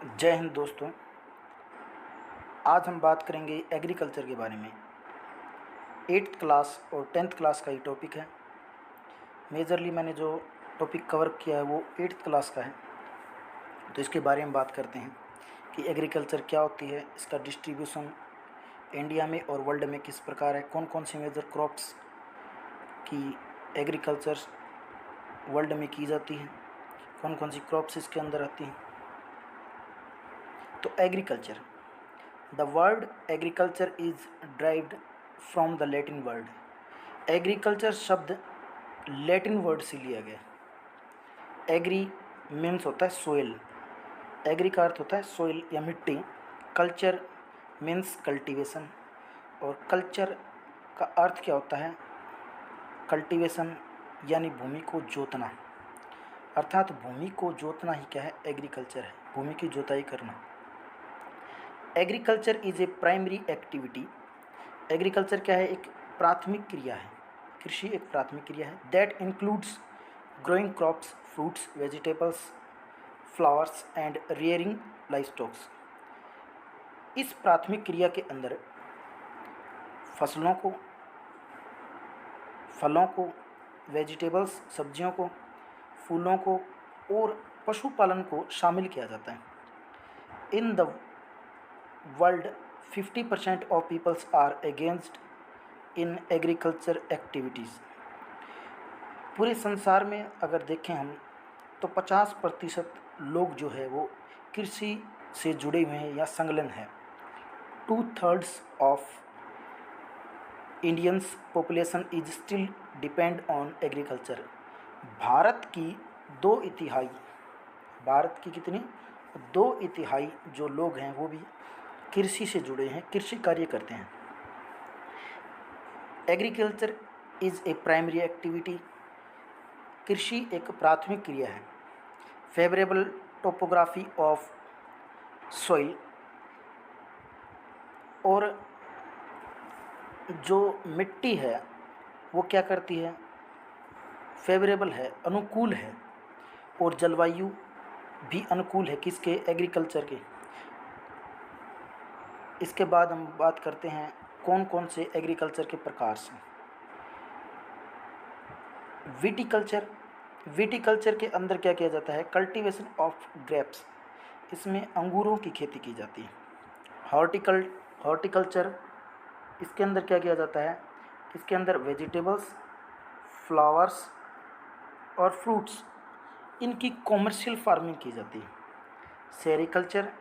जय हिंद दोस्तों। आज हम बात करेंगे एग्रीकल्चर के बारे में। 8th क्लास और 10th क्लास का ये टॉपिक है। मेजरली मैंने जो टॉपिक कवर किया है वो 8th क्लास का है, तो इसके बारे में बात करते हैं कि एग्रीकल्चर क्या होती है, इसका डिस्ट्रीब्यूशन इंडिया में और वर्ल्ड में किस प्रकार है, कौन कौन सी मेजर क्रॉप्स की एग्रीकल्चर वर्ल्ड में की जाती है, कौन कौन सी क्रॉप्स इसके अंदर आती हैं। तो agriculture, the word agriculture is derived from the Latin word. Agriculture शब्द लैटिन वर्ड से लिया गया। एग्री मीन्स होता है सोइल, एग्री का अर्थ होता है सोइल या मिट्टी। कल्चर मीन्स कल्टीवेशन, और कल्चर का अर्थ क्या होता है, कल्टीवेशन यानी भूमि को जोतना, अर्थात भूमि को जोतना ही क्या है, एग्रीकल्चर है, भूमि की जोताई करना। Agriculture is a primary activity. Agriculture क्या है, एक प्राथमिक क्रिया है, कृषि एक प्राथमिक क्रिया है। That includes growing crops, fruits, vegetables, flowers and rearing livestocks. इस प्राथमिक क्रिया के अंदर फसलों को, फलों को, वेजिटेबल्स सब्जियों को, फूलों को और पशुपालन को शामिल किया जाता है। In the world 50% of peoples are against in agriculture activities. पूरे संसार में अगर देखें हम तो 50% लोग जो है वो कृषि से जुड़े हुए हैं या संलग्न है। 2/3 of Indians population is still depend on agriculture. Bharat की 2/3, भारत की कितनी, 2/3 जो लोग हैं वो भी कृषि से जुड़े हैं, कृषि कार्य करते हैं। Agriculture is a primary activity. कृषि एक प्राथमिक क्रिया है। फेवरेबल टोपोग्राफी ऑफ सॉइल, और जो मिट्टी है वो क्या करती है, फेवरेबल है, अनुकूल है, और जलवायु भी अनुकूल है किसके, एग्रीकल्चर के। इसके बाद हम बात करते हैं कौन कौन से एग्रीकल्चर के प्रकार हैं। विटिकल्चर, विटिकल्चर के अंदर क्या किया जाता है, कल्टीवेशन ऑफ ग्रेप्स, इसमें अंगूरों की खेती की जाती है। हॉर्टिकल्चर, इसके अंदर क्या किया जाता है, इसके अंदर वेजिटेबल्स, फ्लावर्स और फ्रूट्स, इनकी कॉमर्शियल फार्मिंग की जाती है। सेरिकल्चर,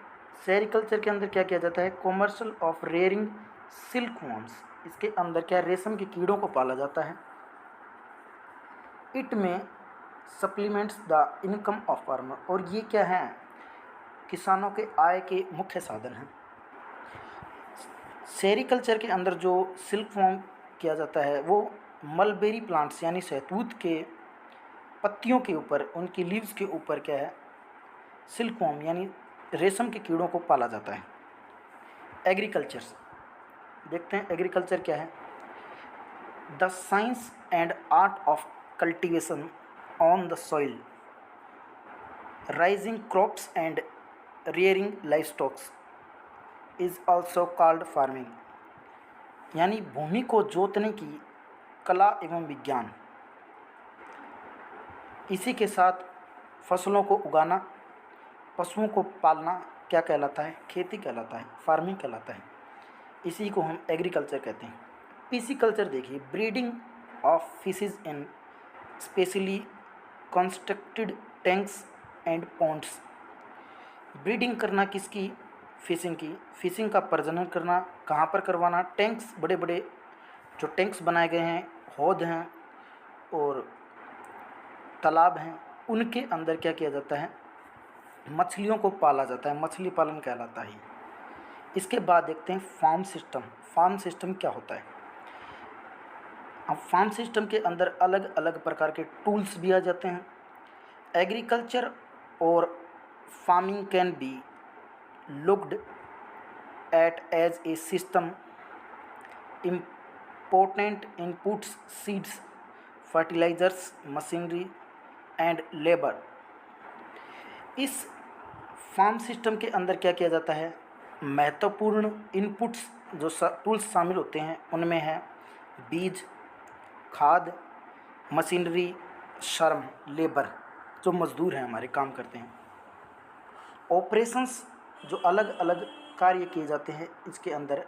सेरिकल्चर के अंदर क्या किया जाता है, commercial of rearing silk worms, इसके अंदर क्या, रेशम के कीड़ों को पाला जाता है। इट में supplements the income of farmer, और ये क्या है, किसानों के आय के मुख्य साधन हैं। सेरिकल्चर के अंदर जो सिल्क वॉर्म किया जाता है वो मलबेरी प्लांट्स यानी शहतूत के पत्तियों के ऊपर, उनकी लीव्स के ऊपर क्या है, सिल्क वॉर्म यानी रेशम के कीड़ों को पाला जाता है। एग्रीकल्चर, देखते हैं एग्रीकल्चर क्या है। The science and art of cultivation on the soil, raising crops and rearing livestocks is also called farming, यानी भूमि को जोतने की कला एवं विज्ञान। इसी के साथ फसलों को उगाना, पशुओं को पालना क्या कहलाता है, खेती कहलाता है, फार्मिंग कहलाता है। इसी को हम एग्रीकल्चर कहते हैं। पिसिकल्चर देखिए, breeding of fishes in specially constructed tanks and ponds. Breeding करना किसकी, फिशिंग की, फिशिंग का प्रजनन करना कहाँ पर करवाना, टैंक्स, बड़े बड़े जो टैंक्स बनाए गए हैं, हौद हैं और तालाब हैं, उनके अंदर क्या किया जाता है, मछलियों को पाला जाता है, मछली पालन कहलाता है। इसके बाद देखते हैं फार्म सिस्टम। फार्म सिस्टम क्या होता है। अब फार्म सिस्टम के अंदर अलग अलग प्रकार के टूल्स भी आ जाते हैं। एग्रीकल्चर और farming can be looked at as a system. Important inputs, seeds, fertilizers, machinery and labor. इस फार्म सिस्टम के अंदर क्या किया जाता है, महत्वपूर्ण इनपुट्स जो टूल्स शामिल होते हैं उनमें है बीज, खाद, मशीनरी, श्रम, लेबर, जो मजदूर हैं हमारे काम करते हैं। ऑपरेशंस जो अलग अलग कार्य किए जाते हैं इसके अंदर,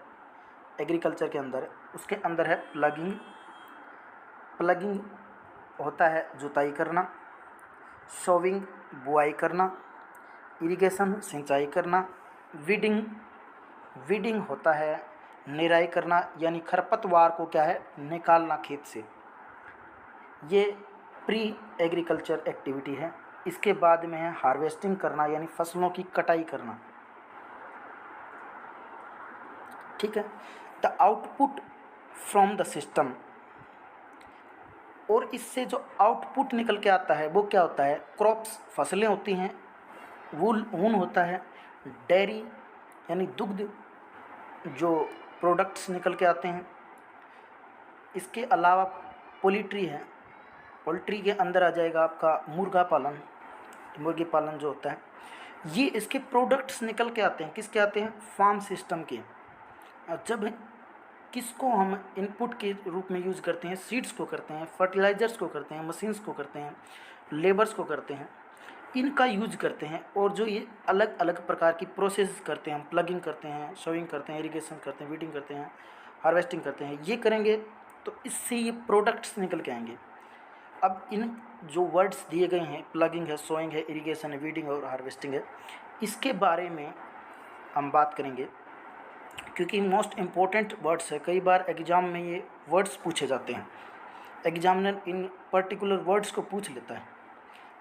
एग्रीकल्चर के अंदर, उसके अंदर है प्लगिंग। प्लगिंग होता है जुताई करना, सोविंग बुआई करना, इरिगेशन सिंचाई करना, वीडिंग, वीडिंग होता है निराई करना, यानी खरपतवार को क्या है निकालना खेत से। ये प्री एग्रीकल्चर एक्टिविटी है। इसके बाद में है हार्वेस्टिंग करना, यानी फसलों की कटाई करना। ठीक है। The output from the system, और इससे जो आउटपुट निकल के आता है वो क्या होता है, क्रॉप्स फसलें होती हैं, वूल ऊन होता है, डेयरी यानी दुग्ध जो प्रोडक्ट्स निकल के आते हैं। इसके अलावा पोल्ट्री है, पोल्ट्री के अंदर आ जाएगा आपका मुर्गा पालन, मुर्गी पालन जो होता है। ये इसके प्रोडक्ट्स निकल के आते हैं, किसके आते हैं, फार्म सिस्टम के। जब किसको हम इनपुट के रूप में यूज़ करते हैं, सीड्स को करते हैं, फर्टिलाइजर्स को करते हैं, मशीन्स को करते हैं, लेबर्स को करते हैं, इनका यूज करते हैं। और जो ये अलग अलग प्रकार की प्रोसेस करते हैं, हम प्लगिंग करते हैं, सोइंग करते हैं, इरिगेशन करते हैं, वीडिंग करते हैं, हार्वेस्टिंग करते हैं, ये करेंगे तो इससे ये प्रोडक्ट्स निकल के आएंगे। अब इन जो वर्ड्स दिए गए हैं, प्लगिंग है, सोइंग है, इरिगेशन है, वीडिंग और हार्वेस्टिंग है, इसके बारे में हम बात करेंगे क्योंकि मोस्ट इम्पोर्टेंट वर्ड्स है। कई बार एग्ज़ाम में ये वर्ड्स पूछे जाते हैं, एग्जामिनर इन पर्टिकुलर वर्ड्स को पूछ लेता है।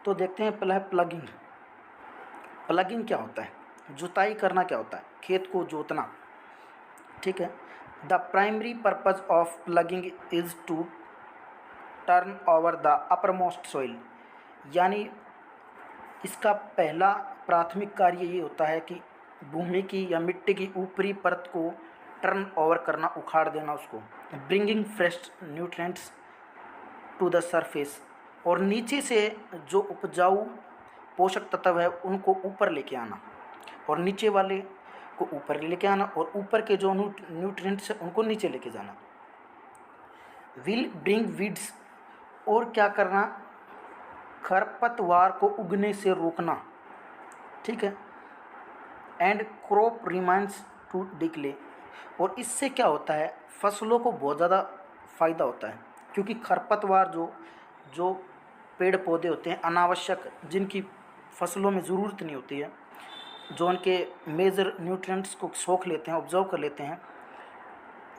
तो देखते हैं, पहला है प्लगिंग। प्लगिंग क्या होता है, जुताई करना क्या होता है, खेत को जोतना। ठीक है। The primary purpose of ploughing is to turn over the uppermost soil, यानी इसका पहला प्राथमिक कार्य ये होता है कि भूमि की या मिट्टी की ऊपरी परत को टर्न ओवर करना, उखाड़ देना उसको। Bringing fresh nutrients to the surface, और नीचे से जो उपजाऊ पोषक तत्व है उनको ऊपर लेके आना, और नीचे वाले को ऊपर लेके आना, और ऊपर के जो न्यूट्रिएंट्स है उनको नीचे लेके जाना। विल ब्रिंग वीड्स, और क्या करना, खरपतवार को उगने से रोकना। ठीक है। एंड क्रॉप रिमाइंस टू डिक्ले, और इससे क्या होता है, फसलों को बहुत ज़्यादा फ़ायदा होता है क्योंकि खरपतवार जो पेड़ पौधे होते हैं अनावश्यक, जिनकी फसलों में ज़रूरत नहीं होती है, जो उनके मेजर न्यूट्रिएंट्स को सोख लेते हैं, ऑब्जर्व कर लेते हैं,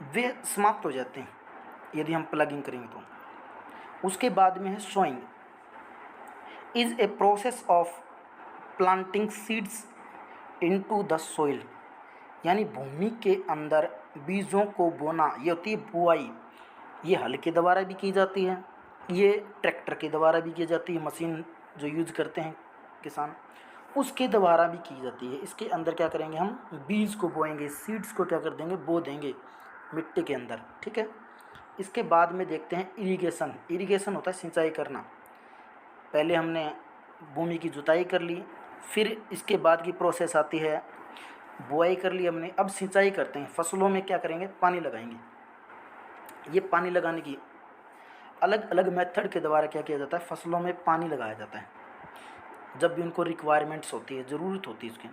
वे समाप्त हो जाते हैं यदि हम प्लगिंग करेंगे तो। उसके बाद में है sowing, is a process of planting seeds into the soil, यानी भूमि के अंदर बीजों को बोना, ये होती है बुआई। ये हल के द्वारा भी की जाती है, ये ट्रैक्टर के द्वारा भी की जाती है, मशीन जो यूज करते हैं किसान उसके द्वारा भी की जाती है। इसके अंदर क्या करेंगे, हम बीज को बोएंगे, सीड्स को क्या कर देंगे, बो देंगे मिट्टी के अंदर। ठीक है। इसके बाद में देखते हैं इरिगेशन। इरिगेशन होता है सिंचाई करना। पहले हमने भूमि की जुताई कर ली, फिर इसके बाद की प्रोसेस आती है बुआई कर ली हमने, अब सिंचाई करते हैं। फसलों में क्या करेंगे, पानी लगाएंगे। ये पानी लगाने की अलग अलग मेथड के द्वारा क्या किया जाता है, फसलों में पानी लगाया जाता है जब भी उनको रिक्वायरमेंट्स होती है, ज़रूरत होती है उसकी।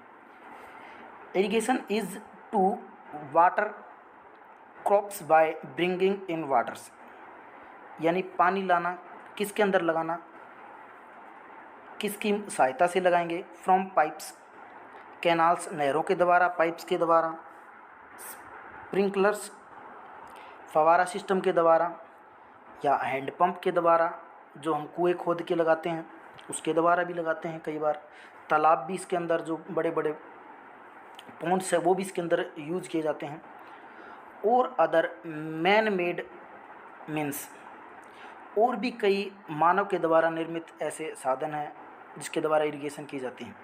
Irrigation is to water crops by bringing in waters, यानी पानी लाना, किसके अंदर लगाना, किसकी सहायता से लगाएंगे, फ्रॉम पाइप्स, कैनाल्स, नहरों के द्वारा, पाइप्स के द्वारा, स्प्रिंकलर्स, फवारा सिस्टम के द्वारा, या हैंडपम्प के द्वारा जो हम कुएं खोद के लगाते हैं उसके द्वारा भी लगाते हैं। कई बार तालाब भी इसके अंदर, जो बड़े बड़े पॉन्ड्स है वो भी इसके अंदर यूज किए जाते हैं। और अदर मैन मेड मीन्स, और भी कई मानव के द्वारा निर्मित ऐसे साधन हैं जिसके द्वारा इरिगेशन की जाती है।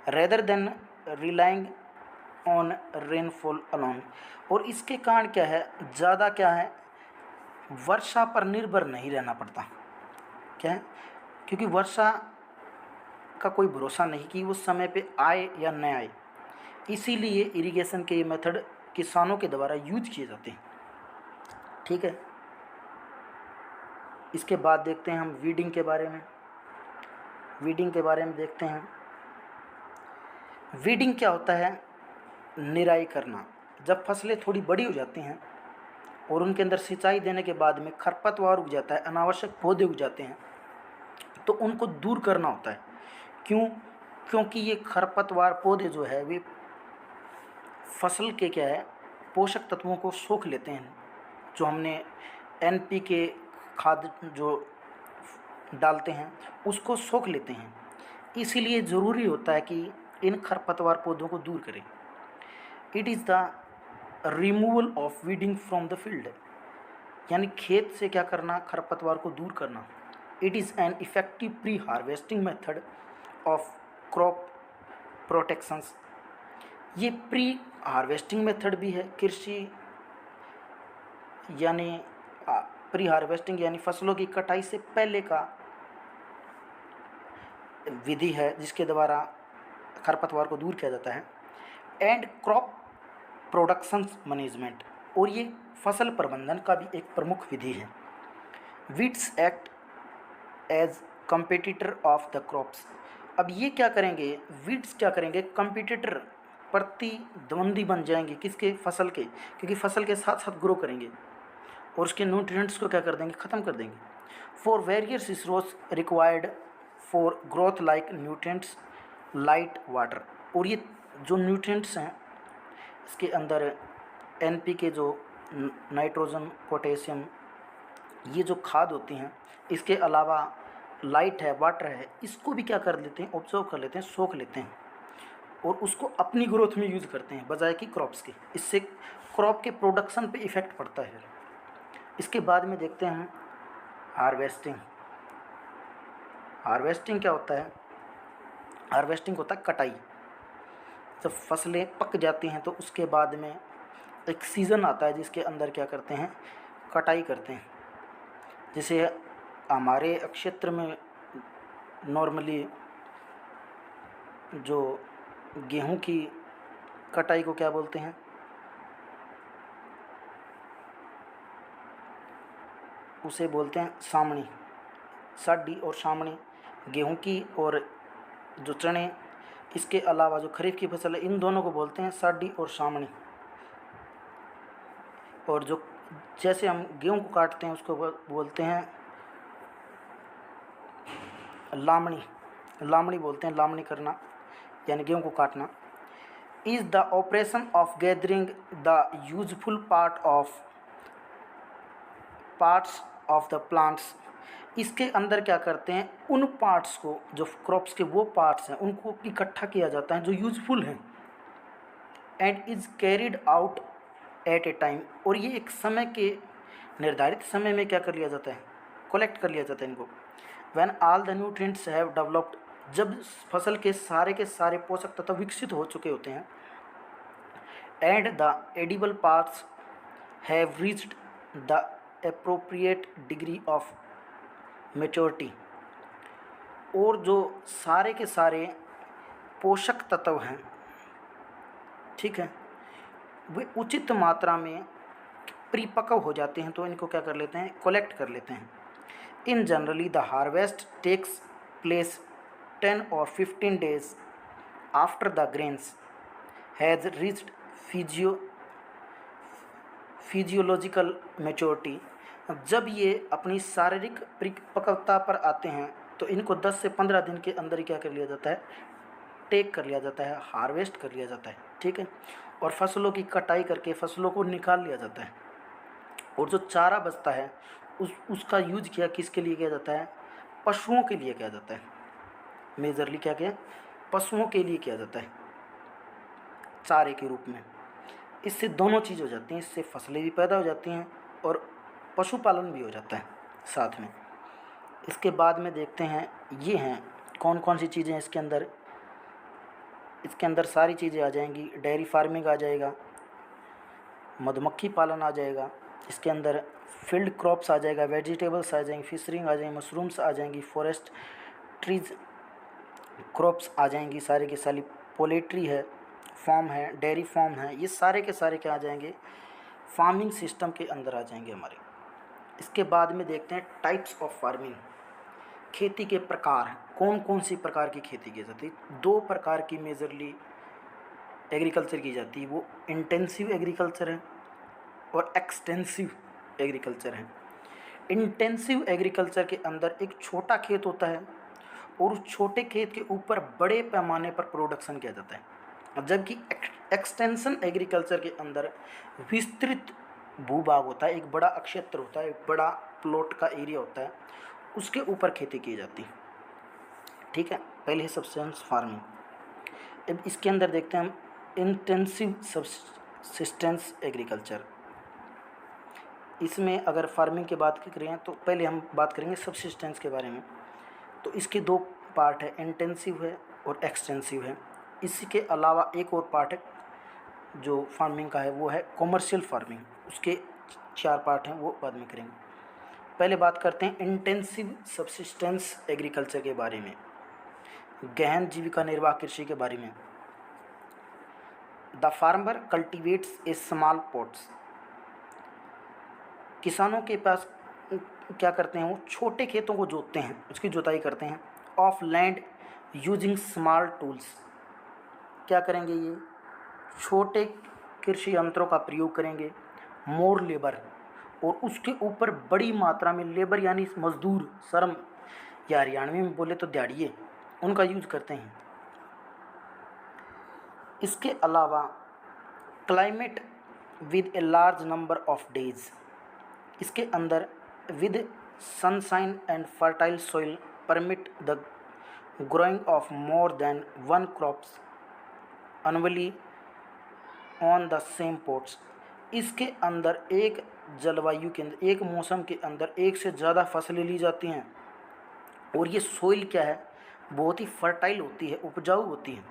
Rather than relying on rainfall alone, और इसके कारण क्या है, ज़्यादा क्या है, वर्षा पर निर्भर नहीं रहना पड़ता। क्या है, क्योंकि वर्षा का कोई भरोसा नहीं कि वो समय पे आए या न आए, इसीलिए इरिगेशन के ये मेथड किसानों के द्वारा यूज किए जाते हैं। ठीक है, इसके बाद देखते हैं हम वीडिंग के बारे में। वीडिंग के बारे में देखते हैं। वीडिंग क्या होता है? निराई करना। जब फसलें थोड़ी बड़ी हो जाती हैं और उनके अंदर सिंचाई देने के बाद में खरपतवार उग जाता है, अनावश्यक पौधे उग जाते हैं, तो उनको दूर करना होता है। क्यों? क्योंकि ये खरपतवार पौधे जो है वे फसल के क्या है, पोषक तत्वों को सोख लेते हैं। जो हमने NPK खाद जो डालते हैं उसको सोख लेते हैं। इसीलिए ज़रूरी होता है कि इन खरपतवार पौधों को दूर करें। It is the removal of weeding from the field, यानी खेत से क्या करना, खरपतवार को दूर करना। It is an effective pre harvesting method of crop protections. ये प्री हार्वेस्टिंग मेथड भी है कृषि, यानी प्री हार्वेस्टिंग यानी फसलों की कटाई से पहले का विधि है जिसके द्वारा खरपतवार को दूर किया जाता है। एंड क्रॉप प्रोडक्शन मैनेजमेंट, और ये फसल प्रबंधन का भी एक प्रमुख विधि है। Weeds act as competitor of the crops. अब ये क्या करेंगे, वीड्स क्या करेंगे, कंपिटिटर प्रतिद्वंदी बन जाएंगे किसके, फसल के, क्योंकि फसल के साथ साथ ग्रो करेंगे और उसके न्यूट्रिएंट्स को क्या कर देंगे, ख़त्म कर देंगे। For various resource required for growth like nutrients, light, water. और ये जो न्यूट्रिएंट्स हैं इसके अंदर NPK जो नाइट्रोजन, पोटेशियम, ये जो खाद होती हैं, इसके अलावा लाइट है, वाटर है, इसको भी क्या कर लेते हैं, ऑब्जर्व कर लेते हैं, सोख लेते हैं और उसको अपनी ग्रोथ में यूज़ करते हैं बजाय कि क्रॉप्स के। इससे क्रॉप के प्रोडक्शन पे इफ़ेक्ट पड़ता है। इसके बाद में देखते हैं हार्वेस्टिंग। हार्वेस्टिंग क्या होता है? हार्वेस्टिंग होता है कटाई। जब फसलें पक जाती हैं तो उसके बाद में एक सीज़न आता है जिसके अंदर क्या करते हैं, कटाई करते हैं। जैसे हमारे क्षेत्र में नॉर्मली जो गेहूं की कटाई को क्या बोलते हैं, उसे बोलते हैं सामनी, साडी और सामनी गेहूं की, और जो चने, इसके अलावा जो खरीफ की फसल है, इन दोनों को बोलते हैं साडी और सामनी। और जो जैसे हम गेहूं को काटते हैं उसको बोलते हैं लामणी, लामणी बोलते हैं, लामणी करना यानी गेहूं को काटना। Is the operation of gathering the useful parts of the plants. इसके अंदर क्या करते हैं, उन पार्ट्स को, जो क्रॉप्स के वो पार्ट्स हैं, उनको इकट्ठा किया जाता है जो यूजफुल हैं। And is carried out at A time, और ये एक समय के निर्धारित समय में क्या कर लिया जाता है, कलेक्ट कर लिया जाता है इनको। When all the nutrients have developed, जब फसल के सारे पोषक तत्व विकसित हो चुके होते हैं। And the edible parts have reached the appropriate degree of maturity, और जो सारे के सारे पोषक तत्व हैं, ठीक है, वे उचित मात्रा में परिपक्व हो जाते हैं तो इनको क्या कर लेते हैं, कलेक्ट कर लेते हैं। In generally the harvest takes place 10 or 15 days after the grains has reached physiological maturity. जब ये अपनी शारीरिक परिपक्वता पर आते हैं तो इनको 10 से 15 दिन के अंदर ही क्या कर लिया जाता है, टेक कर लिया जाता है, हार्वेस्ट कर लिया जाता है, ठीक है। और फसलों की कटाई करके फसलों को निकाल लिया जाता है, और जो चारा बचता है उसका यूज किसके लिए किया जाता है, पशुओं के लिए किया जाता है। मेजरली क्या किया, पशुओं के लिए किया जाता है, चारे के रूप में। इससे दोनों चीज़ हो जाती हैं, इससे फसलें भी पैदा हो जाती हैं और पशुपालन भी हो जाता है साथ में। इसके बाद में देखते हैं ये हैं कौन कौन सी चीज़ें इसके अंदर, इसके अंदर सारी चीज़ें आ जाएंगी। डेयरी फार्मिंग आ जाएगा, मधुमक्खी पालन आ जाएगा, इसके अंदर फील्ड क्रॉप्स आ जाएगा, वेजिटेबल्स आ जाएंगी, फिशरिंग आ जाएंगी, मशरूम्स आ जाएंगी, फॉरेस्ट ट्रीज, क्रॉप्स आ जाएंगी, सारे के सारी पोल्ट्री है, फार्म है, डेयरी फार्म है, ये सारे के सारे क्या आ जाएंगे, फार्मिंग सिस्टम के अंदर आ जाएंगे हमारे। इसके बाद में देखते हैं टाइप्स ऑफ फार्मिंग, खेती के प्रकार, कौन कौन सी प्रकार की खेती की जाती है। दो प्रकार की मेजरली एग्रीकल्चर की जाती है, वो इंटेंसिव एग्रीकल्चर है और एक्सटेंसिव एग्रीकल्चर है। इंटेंसिव एग्रीकल्चर के अंदर एक छोटा खेत होता है और उस छोटे खेत के ऊपर बड़े पैमाने पर प्रोडक्शन किया जाता है, जबकि एक्सटेंशन एग्रीकल्चर के अंदर विस्तृत भूभाग होता है, एक बड़ा क्षेत्र होता है, एक बड़ा प्लॉट का एरिया होता है, उसके ऊपर खेती की जाती है। ठीक है, पहले है सब्सिस्टेंस फार्मिंग। अब इसके अंदर देखते हैं हम इंटेंसिव सब्सिस्टेंस एग्रीकल्चर। इसमें अगर फार्मिंग की बात करें तो पहले हम बात करेंगे सब्सिस्टेंस के बारे में। तो इसके दो पार्ट है, इंटेंसिव है और एक्सटेंसिव है। इसी के अलावा एक और पार्ट है जो फार्मिंग का है, वो है कॉमर्शियल फार्मिंग, उसके 4 पार्ट हैं, वो बाद में करेंगे। पहले बात करते हैं इंटेंसिव सब्सिस्टेंस एग्रीकल्चर के बारे में, गहन जीविका निर्वाह कृषि के बारे में। The farmer cultivates A small pots, किसानों के पास क्या करते हैं, वो छोटे खेतों को जोतते हैं, उसकी जुताई करते हैं। Of land using small tools, क्या करेंगे, ये छोटे कृषि यंत्रों का प्रयोग करेंगे। मोर लेबर, और उसके ऊपर बड़ी मात्रा में लेबर यानी मजदूर, श्रम या हरियाणवी में बोले तो दिहाड़िए, उनका यूज करते हैं। इसके अलावा climate with a large number of days, इसके अंदर with sunshine and fertile soil permit the growing of more than one crops annually on the same plots, इसके अंदर एक जलवायु के अंदर, एक मौसम के अंदर एक से ज़्यादा फसलें ली जाती हैं, और ये सोइल क्या है, बहुत ही फर्टाइल होती है, उपजाऊ होती है।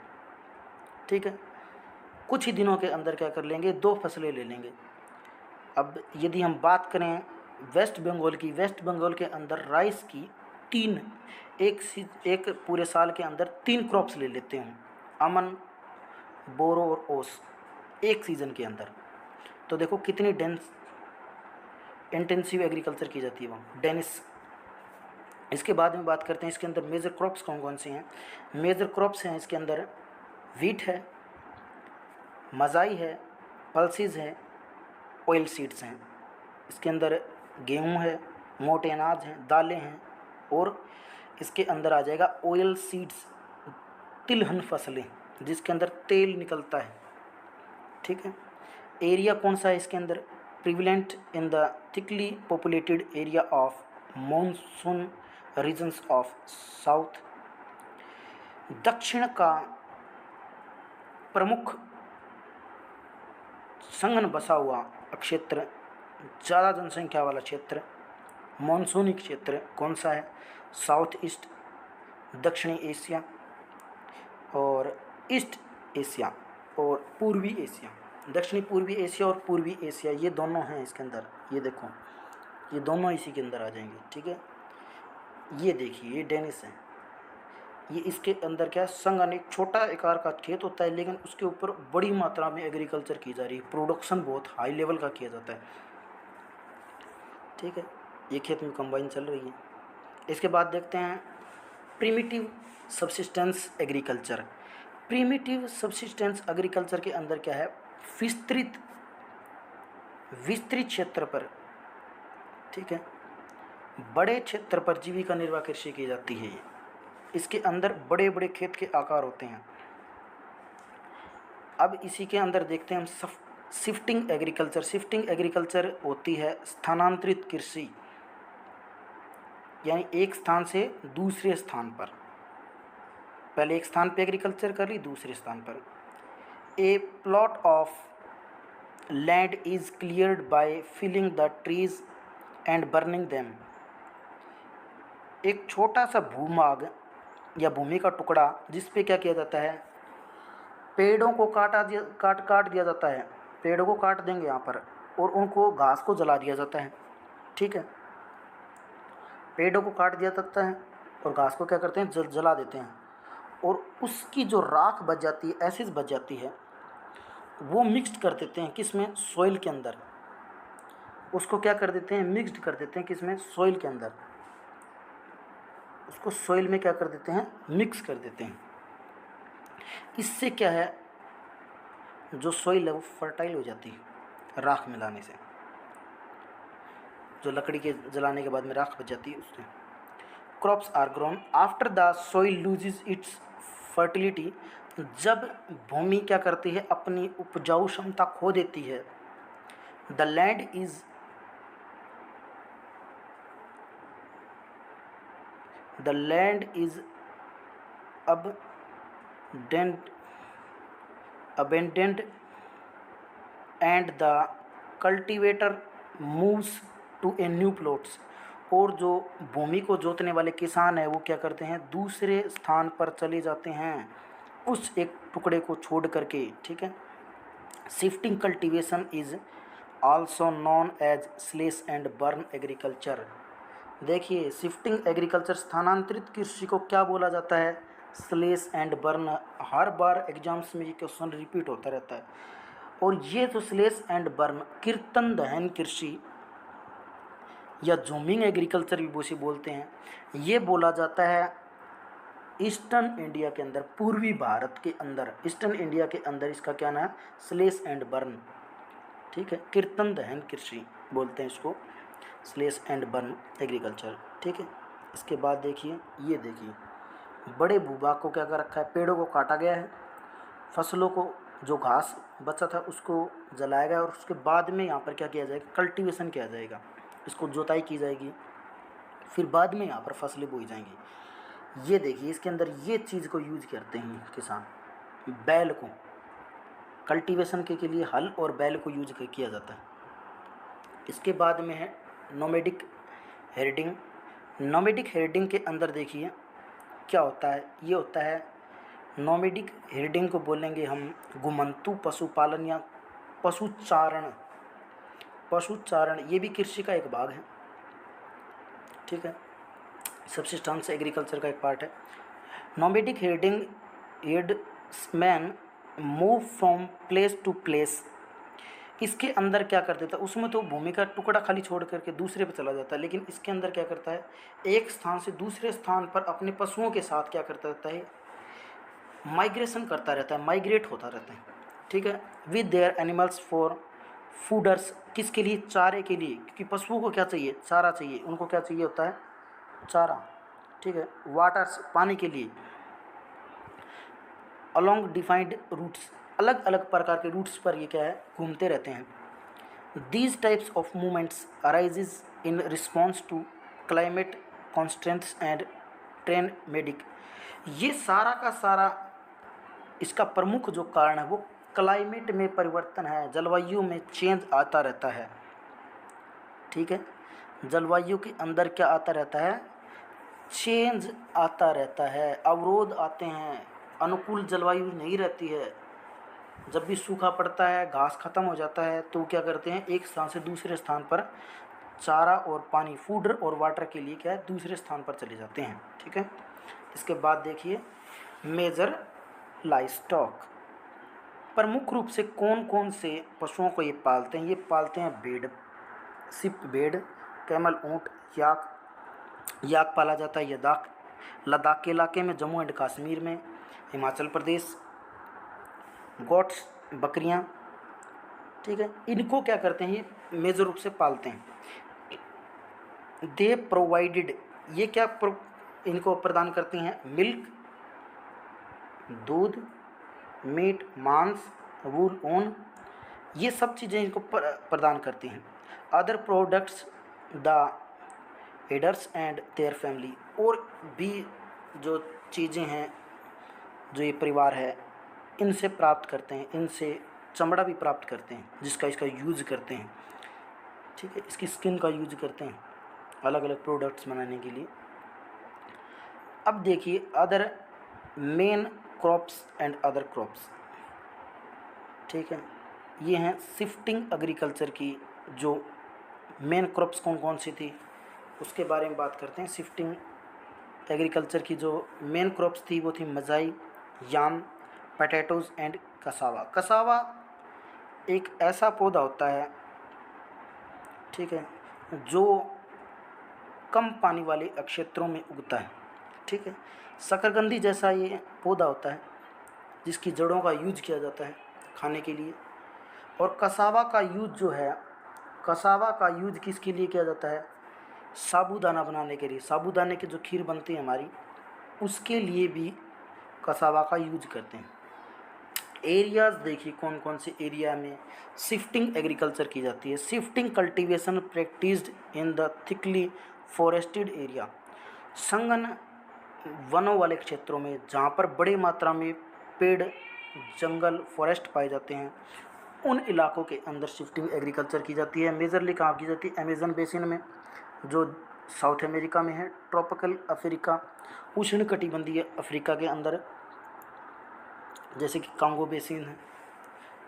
ठीक है, कुछ ही दिनों के अंदर क्या कर लेंगे, 2 फसलें ले लेंगे। अब यदि हम बात करें वेस्ट बंगाल की, वेस्ट बंगाल के अंदर राइस की 3 एक पूरे साल के अंदर 3 क्रॉप्स ले लेते हैं, अमन, बोरो और ओस, एक सीज़न के अंदर। तो देखो कितनी इंटेंसिव एग्रीकल्चर की जाती है वहाँ, डेनिस। इसके बाद में बात करते हैं इसके अंदर मेजर क्रॉप्स कौन कौन से हैं। मेजर क्रॉप्स हैं इसके अंदर, वीट है, मज़ाई है, पल्सेस है, ऑयल सीड्स हैं। इसके अंदर गेहूं है, मोटे अनाज हैं, दालें हैं, और इसके अंदर आ जाएगा ऑयल सीड्स, तिलहन फसलें जिसके अंदर तेल निकलता है। ठीक है, एरिया कौन सा है इसके अंदर, prevalent in the thickly populated area of monsoon regions of south, दक्षिण का प्रमुख संघन बसा हुआ क्षेत्र, ज़्यादा जनसंख्या वाला क्षेत्र, मॉनसूनी क्षेत्र कौन सा है, साउथ ईस्ट, दक्षिणी एशिया और ईस्ट एशिया और पूर्वी एशिया। दक्षिणी पूर्वी एशिया और पूर्वी एशिया ये दोनों हैं इसके अंदर, ये देखो ये दोनों इसी के अंदर आ जाएंगे। ठीक है, ये देखिए ये डेनिस है, ये इसके अंदर क्या है, संघन, एक छोटा आकार का खेत होता है लेकिन उसके ऊपर बड़ी मात्रा में एग्रीकल्चर की जा रही है, प्रोडक्शन बहुत हाई लेवल का किया जाता है। ठीक है, ये खेत में कंबाइन चल रही है। इसके बाद देखते हैं primitive subsistence agriculture. Primitive subsistence agriculture के अंदर क्या है, विस्तृत क्षेत्र पर, ठीक है, बड़े क्षेत्र पर जीविका निर्वाह कृषि की जाती है। इसके अंदर बड़े बड़े खेत के आकार होते हैं। अब इसी के अंदर देखते हैं हम शिफ्टिंग एग्रीकल्चर। शिफ्टिंग एग्रीकल्चर होती है स्थानांतरित कृषि, यानी एक स्थान से दूसरे स्थान पर, पहले एक स्थान पे एग्रीकल्चर कर ली, दूसरे स्थान पर। A plot of land is cleared by felling the trees and burning them. एक छोटा सा भूभाग या भूमि का टुकड़ा जिस पे क्या किया जाता है, पेड़ों को काट दिया जाता है, पेड़ों को काट देंगे यहाँ पर, और उनको घास को जला दिया जाता है। ठीक है, पेड़ों को काट दिया जाता है और घास को क्या करते हैं, जला देते हैं, और उसकी जो राख बच जाती है, एसिड बच जाती है, वो मिक्स्ड कर देते हैं किसमें, सॉइल के अंदर। उसको क्या कर देते हैं, मिक्स्ड कर देते हैं किसमें, सॉइल के अंदर। उसको सॉइल में क्या कर देते हैं, मिक्स कर देते हैं। इससे क्या है, जो सॉइल है वो फर्टाइल हो जाती है राख मिलाने से। जो लकड़ी के जलाने के बाद में राख बच जाती है उससे। Crops are grown after the soil loses its fertility. जब भूमि क्या करती है, अपनी उपजाऊ क्षमता खो देती है। The land is abandoned and the cultivator moves to a new plots। और जो भूमि को जोतने वाले किसान हैं वो क्या करते हैं, दूसरे स्थान पर चले जाते हैं उस एक टुकड़े को छोड़ करके, ठीक है। Shifting cultivation is also known as slash and burn agriculture. देखिए, शिफ्टिंग एग्रीकल्चर, स्थानांतरित कृषि को क्या बोला जाता है, स्लेश एंड बर्न। हर बार एग्जाम्स में ये क्वेश्चन रिपीट होता रहता है। और ये जो स्लेश एंड बर्न, कीर्तन दहन कृषि या जूमिंग एग्रीकल्चर भी उसे बोलते हैं, ये बोला जाता है ईस्टर्न इंडिया के अंदर, पूर्वी भारत के अंदर, ईस्टर्न इंडिया के अंदर इसका क्या नाम है, स्लेश एंड बर्न, ठीक है। कीर्तन दहन कृषि बोलते हैं इसको, स्लेश एंड बर्न एग्रीकल्चर, ठीक है। इसके बाद देखिए, ये देखिए, बड़े भूभाग को क्या कर रखा है, पेड़ों को काटा गया है, फसलों को, जो घास बचा था उसको जलाया गया, और उसके बाद में यहाँ पर क्या किया जाएगा, कल्टीवेशन किया जाएगा, इसको जोताई की जाएगी, फिर बाद में यहाँ पर फसलें बोई जाएंगी। ये देखिए, इसके अंदर ये चीज़ को यूज करते हैं किसान, बैल को कल्टीवेशन के लिए हल और बैल को यूज किया जाता है। इसके बाद में है नोमैडिक हेरिडिंग। नोमैडिक हेरिडिंग के अंदर देखिए क्या होता है, ये होता है नोमैडिक हेरिडिंग को बोलेंगे हम घुमंतु पशुपालन या पशुचारण। पशुचारण ये भी कृषि का एक भाग है, ठीक है, सबसिस्टेंस एग्रीकल्चर का एक पार्ट है। Nomadic herding herdsman move from place to place. इसके अंदर क्या कर देता है, उसमें तो भूमि का टुकड़ा खाली छोड़ करके दूसरे पे चला जाता है, लेकिन इसके अंदर क्या करता है, एक स्थान से दूसरे स्थान पर अपने पशुओं के साथ क्या करता रहता है, माइग्रेशन करता रहता है, माइग्रेट होता रहता है, ठीक है। विद देयर एनिमल्स फॉर फूडर्स, किसके लिए, चारे के लिए, क्योंकि पशुओं को क्या चाहिए, चारा चाहिए, उनको क्या चाहिए होता है, चारा, ठीक है। वाटर्स, पानी के लिए। अलोंग डिफाइंड रूट्स, अलग अलग प्रकार के रूट्स पर ये क्या है, घूमते रहते हैं। These types of movements arises in response to climate constraints and train medic. ये सारा का सारा इसका प्रमुख जो कारण है वो क्लाइमेट में परिवर्तन है, जलवायु में चेंज आता रहता है, ठीक है। जलवायु के अंदर क्या आता रहता है, चेंज आता रहता है, अवरोध आते हैं, अनुकूल जलवायु नहीं रहती है। जब भी सूखा पड़ता है, घास खत्म हो जाता है, तो क्या करते हैं, एक स्थान से दूसरे स्थान पर चारा और पानी, फूड और वाटर के लिए क्या है, दूसरे स्थान पर चले जाते हैं, ठीक है। इसके बाद देखिए मेजर लाइवस्टॉक, प्रमुख रूप से कौन कौन से पशुओं को ये पालते हैं, ये पालते हैं भेड़, सिप भेड़, कैमल, ऊँट, याक पाला जाता है, यदाक लद्दाख के इलाके में, जम्मू एंड कश्मीर में, हिमाचल प्रदेश, गोट्स, बकरियां, ठीक है। इनको क्या करते हैं, ये मेजर रूप से पालते हैं। दे प्रोवाइडेड, ये क्या इनको प्रदान करती हैं, मिल्क, दूध, मीट, मांस, वूल, ऊन, ये सब चीज़ें इनको प्रदान करती हैं। Other products the aiders and their family, और भी जो चीज़ें हैं जो ये परिवार है इनसे प्राप्त करते हैं, इनसे चमड़ा भी प्राप्त करते हैं जिसका इसका यूज़ करते हैं, ठीक है। इसकी स्किन का यूज करते हैं अलग अलग प्रोडक्ट्स बनाने के लिए। अब देखिए other main crops and other crops, ठीक है। ये हैं शिफ्टिंग एग्रीकल्चर की जो मेन क्रॉप्स कौन कौन सी थी उसके बारे में बात करते हैं। शिफ्टिंग एग्रीकल्चर की जो मेन क्रॉप्स थी वो थी मजाई, याम, पटेटोज़ एंड कसावा। कसावा एक ऐसा पौधा होता है, ठीक है, जो कम पानी वाले क्षेत्रों में उगता है, ठीक है। शकरकंदी जैसा ये पौधा होता है जिसकी जड़ों का यूज किया जाता है खाने के लिए। और कसावा का यूज जो है, कसावा का यूज किसके लिए किया जाता है? साबूदाना बनाने के लिए। साबूदाने की जो खीर बनती है हमारी, उसके लिए भी कसावा का यूज करते हैं। एरियाज़ देखिए कौन कौन से एरिया में शिफ्टिंग एग्रीकल्चर की जाती है। Shifting cultivation practised in the thickly forested area. संघन वनों वाले क्षेत्रों में जहाँ पर बड़ी मात्रा में पेड़, जंगल, फॉरेस्ट पाए जाते हैं, उन इलाकों के अंदर शिफ्टिंग एग्रीकल्चर की जाती है। मेजरली कहाँ की जाती है? अमेज़न बेसिन में, जो साउथ अमेरिका में है, ट्रॉपिकल अफ्रीका, उष्णकटिबंधीय अफ्रीका के अंदर, जैसे कि कांगो बेसिन है,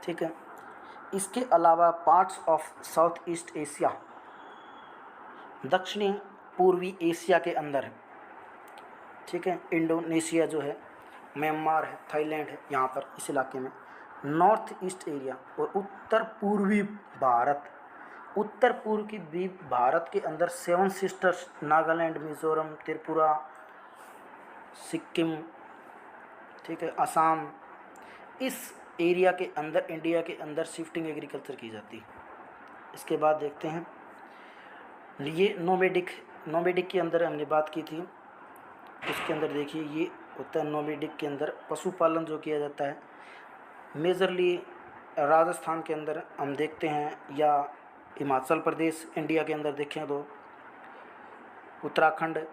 ठीक है। इसके अलावा parts of south east Asia, दक्षिणी पूर्वी एशिया के अंदर, ठीक है, इंडोनेशिया जो है, म्यांमार है, थाईलैंड है, यहाँ पर इस इलाके में, नॉर्थ ईस्ट एरिया और उत्तर पूर्वी भारत। उत्तर पूर्व की भी भारत के अंदर 7 सिस्टर्स, नागालैंड, मिजोरम, त्रिपुरा, सिक्किम, ठीक है, असम, इस एरिया के अंदर, इंडिया के अंदर शिफ्टिंग एग्रीकल्चर की जाती है। इसके बाद देखते हैं ये नोमेडिक के अंदर हमने बात की थी। इसके अंदर देखिए ये होता है नोमेडिक के अंदर पशुपालन जो किया जाता है। मेजरली राजस्थान के अंदर हम देखते हैं, या हिमाचल प्रदेश इंडिया के अंदर देखें तो उत्तराखंड,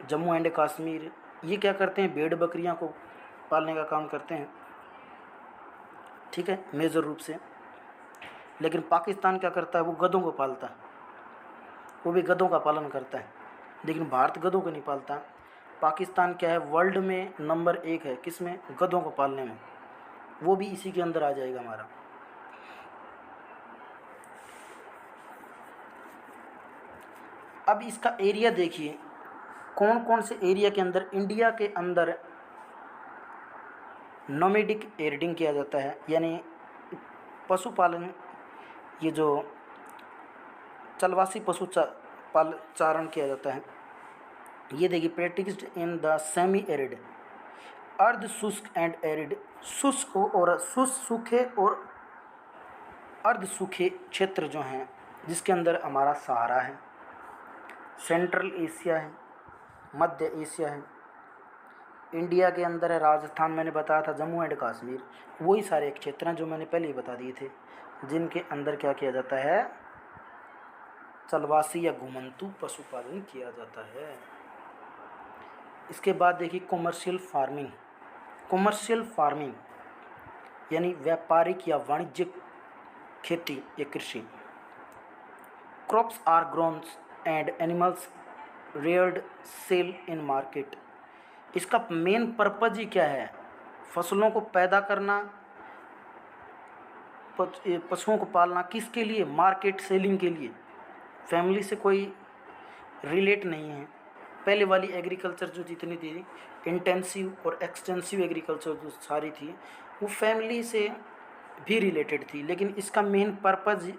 जम्मू एंड कश्मीर, ये क्या करते हैं? भेड़ बकरियां को पालने का काम करते हैं, ठीक है, मेजर रूप से। लेकिन पाकिस्तान क्या करता है? वो गधों को पालता है, वो भी गधों का पालन करता है। लेकिन भारत गधों को नहीं पालता। पाकिस्तान क्या है? वर्ल्ड में नंबर 1 है, किसमें? गधों को पालने में। वो भी इसी के अंदर आ जाएगा हमारा। अब इसका एरिया देखिए, कौन कौन से एरिया के अंदर इंडिया के अंदर नोमेडिक एयरडिंग किया जाता है, यानी पशुपालन, ये जो चलवासी चारण किया जाता है। ये देखिए, practised in the semi arid, अर्ध शुष्क एंड एरिड, शुष्क और सूखे और अर्ध सूखे क्षेत्र जो हैं, जिसके अंदर हमारा सहारा है, सेंट्रल एशिया है, मध्य एशिया है, इंडिया के अंदर है राजस्थान, मैंने बताया था, जम्मू एंड कश्मीर, वही सारे क्षेत्र हैं जो मैंने पहले ही बता दिए थे, जिनके अंदर क्या किया जाता है? चलवासी या घुमंतू पशुपालन किया जाता है। इसके बाद देखिए कॉमर्शियल फार्मिंग। कॉमर्शियल फार्मिंग यानी व्यापारिक या वाणिज्यिक खेती या कृषि। Crops are grown and animals reared sale in market. इसका मेन पर्पज ही क्या है? फसलों को पैदा करना, पशुओं को पालना, किसके लिए? मार्केट सेलिंग के लिए। फैमिली से कोई रिलेट नहीं है। पहले वाली एग्रीकल्चर जो जितनी थी, इंटेंसिव और एक्सटेंसिव एग्रीकल्चर जो सारी थी, वो फैमिली से भी रिलेटेड थी। लेकिन इसका मेन पर्पज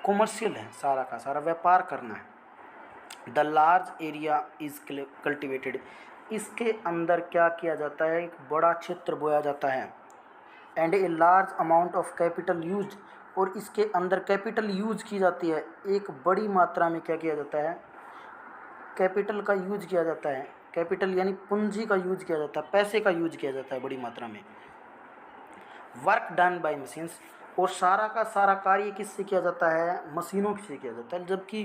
कॉमर्शियल है, सारा का सारा व्यापार करना है। The large area is cultivated. इसके अंदर क्या किया जाता है? एक बड़ा क्षेत्र बोया जाता है। And a large amount of capital use, और इसके अंदर कैपिटल यूज की जाती है। एक बड़ी मात्रा में क्या किया जाता है? कैपिटल का यूज किया जाता है। कैपिटल यानी पूंजी का यूज किया जाता है, पैसे का यूज किया जाता है बड़ी मात्रा में। वर्क डन बाय मशीन्स, और सारा का सारा कार्य किससे किया जाता है? मशीनों से किया जाता है। जबकि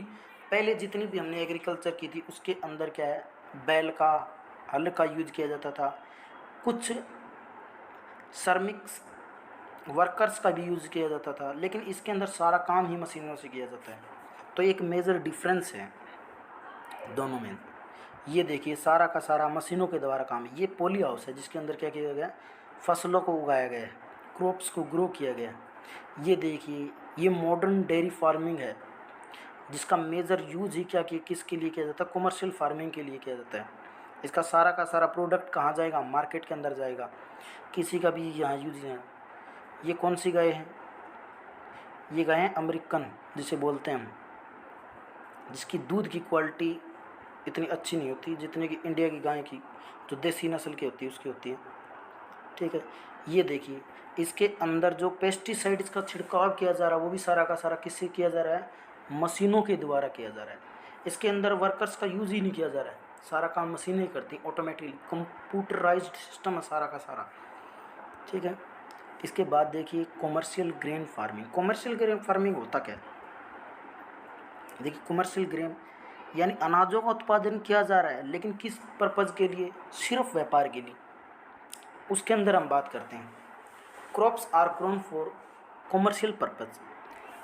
पहले जितनी भी हमने एग्रीकल्चर की थी उसके अंदर क्या है? बैल का, हल का यूज किया जाता था। कुछ श्रमिक वर्कर्स का भी यूज़ किया जाता था, लेकिन इसके अंदर सारा काम ही मशीनों से किया जाता है। तो एक मेजर डिफरेंस है दोनों में। ये देखिए, सारा का सारा मशीनों के द्वारा काम है। ये पॉली हाउस है जिसके अंदर क्या किया गया? फसलों को उगाया गया है, क्रॉप्स को ग्रो किया गया। ये देखिए, ये मॉडर्न डेयरी फार्मिंग है। जिसका मेजर यूज ही क्या कि किसके लिए किया जाता है, कमर्शियल फार्मिंग के लिए किया जाता है। इसका सारा का सारा प्रोडक्ट कहाँ जाएगा, मार्केट के अंदर जाएगा, किसी का भी यहाँ यूज नहीं है। ये कौन सी गाय है, ये गाय है अमेरिकन जिसे बोलते हैं हम, जिसकी दूध की क्वालिटी इतनी अच्छी नहीं होती जितनी कि इंडिया की गाय की जो देसी नस्ल की होती है उसकी होती है। ठीक है, ये देखिए इसके अंदर जो पेस्टिसाइड्स का छिड़काव किया जा रहा है वो भी सारा का सारा किससे किया जा रहा है, मशीनों के द्वारा किया जा रहा है। इसके अंदर वर्कर्स का यूज़ ही नहीं किया जा रहा है, सारा काम मशीनें ही करती, ऑटोमेटिकली कंप्यूटराइज्ड सिस्टम है सारा का सारा। ठीक है, इसके बाद देखिए commercial grain farming. Commercial grain farming होता क्या है, देखिए कॉमर्शियल ग्रेन यानी अनाजों का उत्पादन किया जा रहा है, लेकिन किस पर्पज़ के लिए, सिर्फ व्यापार के लिए। उसके अंदर हम बात करते हैं crops are grown for commercial purpose.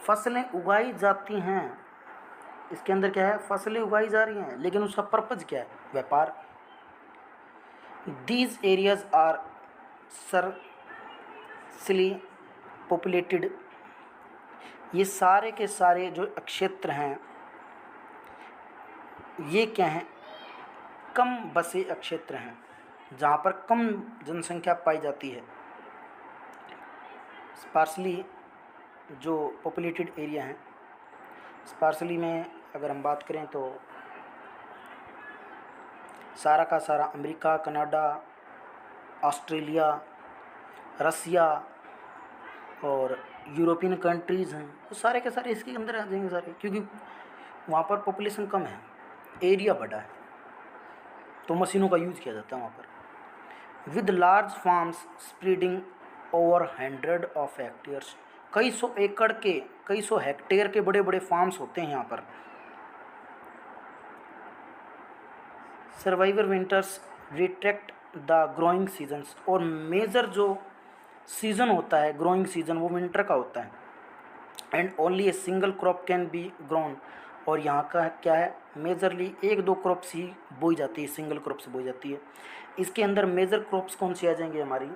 फसलें उगाई जाती हैं, इसके अंदर क्या है, फसलें उगाई जा रही हैं, लेकिन उसका पर्पज़ क्या है, व्यापार। These areas are sparsely populated. ये सारे के सारे जो क्षेत्र हैं ये क्या हैं, कम बसे क्षेत्र हैं जहाँ पर कम जनसंख्या पाई जाती है। स्पार्सली जो पॉपुलेटेड एरिया हैं, स्पार्सली में अगर हम बात करें तो सारा का सारा अमेरिका, कनाडा, ऑस्ट्रेलिया, रसिया और यूरोपियन कंट्रीज़ हैं, वो सारे के सारे इसके अंदर आ जाएंगे सारे, क्योंकि वहाँ पर पॉपुलेशन कम है, एरिया बड़ा है, तो मशीनों का यूज़ किया जाता है वहाँ पर। With large farms spreading over 100 of hectares, कई सौ एकड़ के, कई सौ हेक्टेयर के बड़े बड़े फार्म्स होते हैं यहाँ पर। Survivor winters retract the growing seasons, और मेजर जो सीज़न होता है ग्रोइंग सीजन वो विंटर का होता है। And only A single crop can be grown, और यहाँ का क्या है, मेजरली एक दो क्रॉप्स ही बोई जाती है, सिंगल क्रॉप से बोई जाती है। इसके अंदर मेजर क्रॉप्स कौन सी आ जाएंगी, हमारी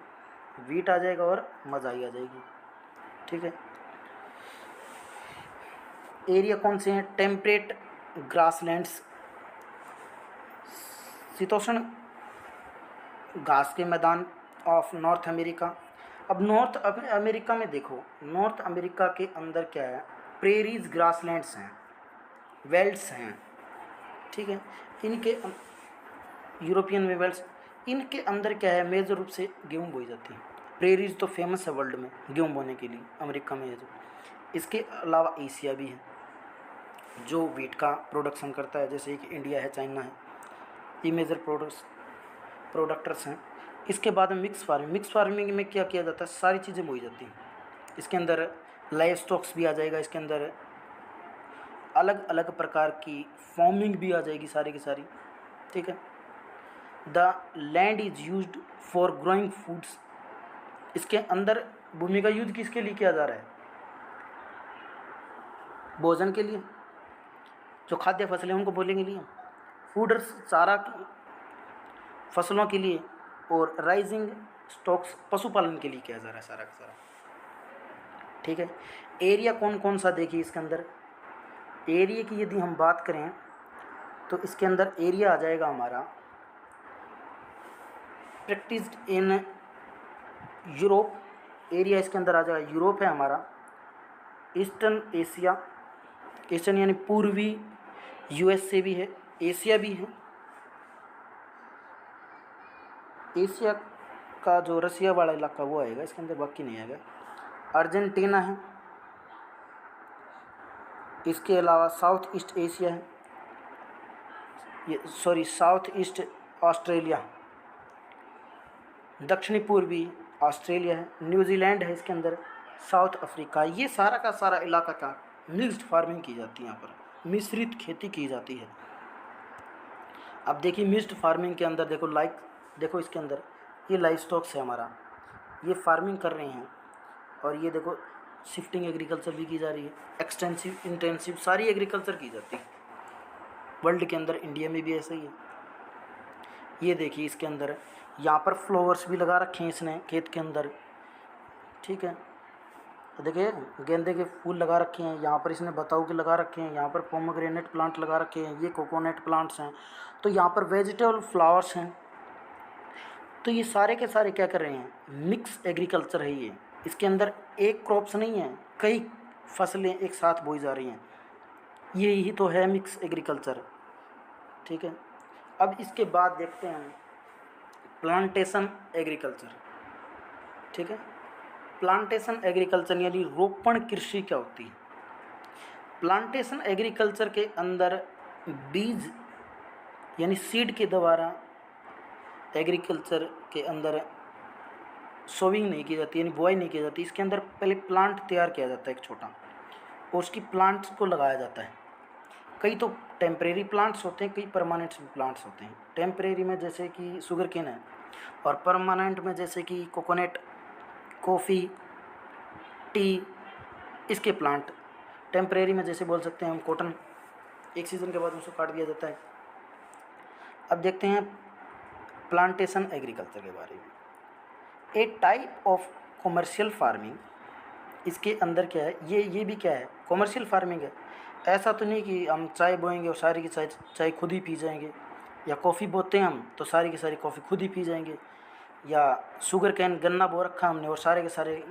वीट आ जाएगा और मजाई आ जाएगी। ठीक है, एरिया कौन से हैं, टेम्परेट ग्रासलैंड्स, शीतोष्ण घास के मैदान ऑफ नॉर्थ अमेरिका। अब नॉर्थ अमेरिका में देखो, नॉर्थ अमेरिका के अंदर क्या है, प्रेरीज ग्रासलैंड्स हैं, वेल्ड्स हैं। ठीक है, इनके यूरोपियन में वेल्ड्स, इनके अंदर क्या है, मेजर रूप से गेहूँ बोई जाती है। प्रेरीज तो फेमस है वर्ल्ड में गेहूँ बोने के लिए, अमेरिका में है जो। इसके अलावा एशिया भी है जो वीट का प्रोडक्शन करता है, जैसे कि इंडिया है, चाइना है, ये मेजर प्रोडक्टर्स हैं। इसके बाद में मिक्स फार्मिंग। मिक्स फार्मिंग में क्या किया जाता है, सारी चीज़ें बोई जाती हैं। इसके अंदर लाइव स्टॉक्स भी आ जाएगा, इसके अंदर अलग अलग प्रकार की फार्मिंग भी आ जाएगी सारी की सारी। ठीक है, the land is used for growing foods. इसके अंदर भूमि का यूज किसके लिए किया जा रहा है, भोजन के लिए, जो खाद्य फसलें उनको बोलेंगे लिए, फूडर्स चारा फसलों के लिए, और राइजिंग स्टॉक्स पशुपालन के लिए किया जा रहा है सारा का सारा। ठीक है, एरिया कौन कौन सा, देखिए इसके अंदर एरिया की यदि हम बात करें तो इसके अंदर एरिया आ जाएगा हमारा प्रैक्टिस्ड इन यूरोप। एरिया इसके अंदर आ जाएगा, यूरोप है हमारा, ईस्टर्न एशिया, ईस्टर्न यानी पूर्वी, यूएसए भी है, एशिया भी है। एशिया का जो रसिया वाला इलाका वो आएगा इसके अंदर, बाकी नहीं आएगा। अर्जेंटीना है, इसके अलावा साउथ ईस्ट एशिया है, ये साउथ ईस्ट ऑस्ट्रेलिया, दक्षिणी पूर्वी ऑस्ट्रेलिया है, न्यूजीलैंड है इसके अंदर, साउथ अफ्रीका। ये सारा का सारा इलाका का मिक्स्ड फार्मिंग की जाती है, यहाँ पर मिश्रित खेती की जाती है। अब देखिए मिक्स्ड फार्मिंग के अंदर देखो इसके अंदर ये लाइव स्टॉक्स है हमारा, ये फार्मिंग कर रहे हैं, और ये देखो शिफ्टिंग एग्रीकल्चर भी की जा रही है, एक्सटेंसिव इंटेंसिव सारी एग्रीकल्चर की जाती है वर्ल्ड के अंदर, इंडिया में भी ऐसा ही है। ये देखिए इसके अंदर यहाँ पर फ्लावर्स भी लगा रखे हैं इसने खेत के अंदर। ठीक है, तो देखिए गेंदे के फूल लगा रखे हैं, यहाँ पर इसने बताऊ के लगा रखे हैं, यहाँ पर पोमोग्रेनेट प्लांट लगा रखे हैं, ये कोकोनट प्लांट्स हैं, तो यहाँ पर वेजिटेबल फ्लावर्स हैं। तो ये सारे के सारे क्या कर रहे हैं, मिक्स एग्रीकल्चर है ये। इसके अंदर एक क्रॉप्स नहीं है, कई फसलें एक साथ बोई जा रही हैं, यही तो है मिक्स एग्रीकल्चर। ठीक है, अब इसके बाद देखते हैं प्लांटेशन एग्रीकल्चर। ठीक है, प्लांटेशन एग्रीकल्चर यानी रोपण कृषि क्या होती है। प्लांटेशन एग्रीकल्चर के अंदर बीज यानी सीड के द्वारा एग्रीकल्चर के अंदर सोविंग नहीं की जाती, यानी बुआई नहीं की जाती। इसके अंदर पहले प्लांट तैयार किया जाता है एक छोटा, और उसकी प्लांट्स को लगाया जाता है। कई तो टेम्परेरी प्लांट्स होते हैं, कई परमानेंट प्लांट्स होते हैं। टेम्परेरी में जैसे कि शुगर केन है, और परमानेंट में जैसे कि कोकोनट, कॉफ़ी, टी, इसके प्लांट। टेम्परेरी में जैसे बोल सकते हैं हम कॉटन, एक सीज़न के बाद उसको काट दिया जाता है। अब देखते हैं प्लांटेशन एग्रीकल्चर के बारे में। ए टाइप ऑफ कॉमर्शियल फार्मिंग, इसके अंदर क्या है, ये भी क्या है, कॉमर्शियल फार्मिंग है। ऐसा तो नहीं कि हम चाय बोएंगे और सारी की चाय खुद ही पी जाएंगे, या कॉफ़ी बोते हैं हम तो सारी की सारी कॉफ़ी खुद ही पी जाएंगे, या शुगर कैन गन्ना बो रखा हमने और सारे के सारे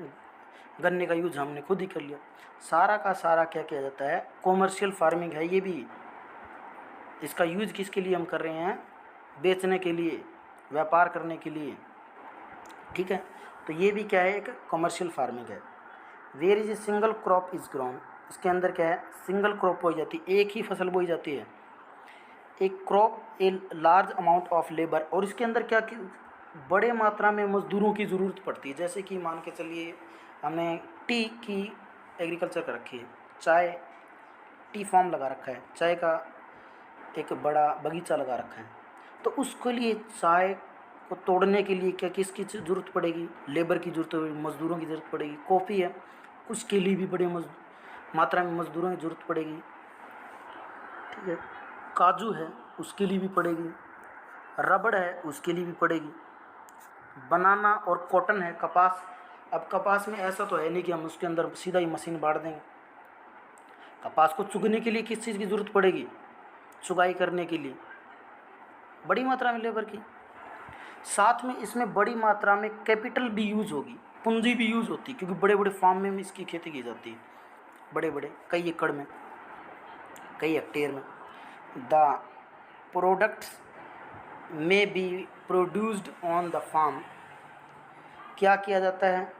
गन्ने का यूज़ हमने खुद ही कर लिया। सारा का सारा क्या किया जाता है, कॉमर्शियल फार्मिंग है ये भी। इसका यूज़ किसके लिए हम कर रहे हैं, बेचने के लिए, व्यापार करने के लिए। ठीक है, तो ये भी क्या है, एक कॉमर्शियल फार्मिंग है। Where is a single crop is grown, इसके अंदर क्या है, सिंगल क्रॉप बोई जाती है, एक ही फसल बोई जाती है। एक crop a large amount of labour, और इसके अंदर क्या कि बड़े मात्रा में मज़दूरों की ज़रूरत पड़ती है। जैसे कि मान के चलिए हमने टी की एग्रीकल्चर कर रखी है, चाय टी फार्म लगा रखा है, चाय का एक बड़ा बगीचा लगा रखा है, तो उसके लिए चाय को तोड़ने के लिए क्या किसकी ज़रूरत पड़ेगी, लेबर की ज़रूरत पड़ेगी, मज़दूरों की ज़रूरत पड़ेगी। कॉफ़ी है, उसके लिए भी बड़े मात्रा में मज़दूरों की ज़रूरत पड़ेगी। ठीक है, काजू है उसके लिए भी पड़ेगी, रबड़ है उसके लिए भी पड़ेगी, बनाना और कॉटन है, कपास। अब कपास में ऐसा तो है नहीं कि हम उसके अंदर सीधा ही मशीन बांट देंगे। कपास को चुगने के लिए किस चीज़ की ज़रूरत पड़ेगी, चुगाई करने के लिए बड़ी मात्रा में लेबर की। साथ में इसमें बड़ी मात्रा में कैपिटल भी यूज़ होगी, पूंजी भी यूज़ होती है, क्योंकि बड़े बड़े फार्म में इसकी खेती की जाती है, बड़े बड़े कई एकड़ में, कई हेक्टेयर में। The products may be produced on the farm, क्या किया जाता है,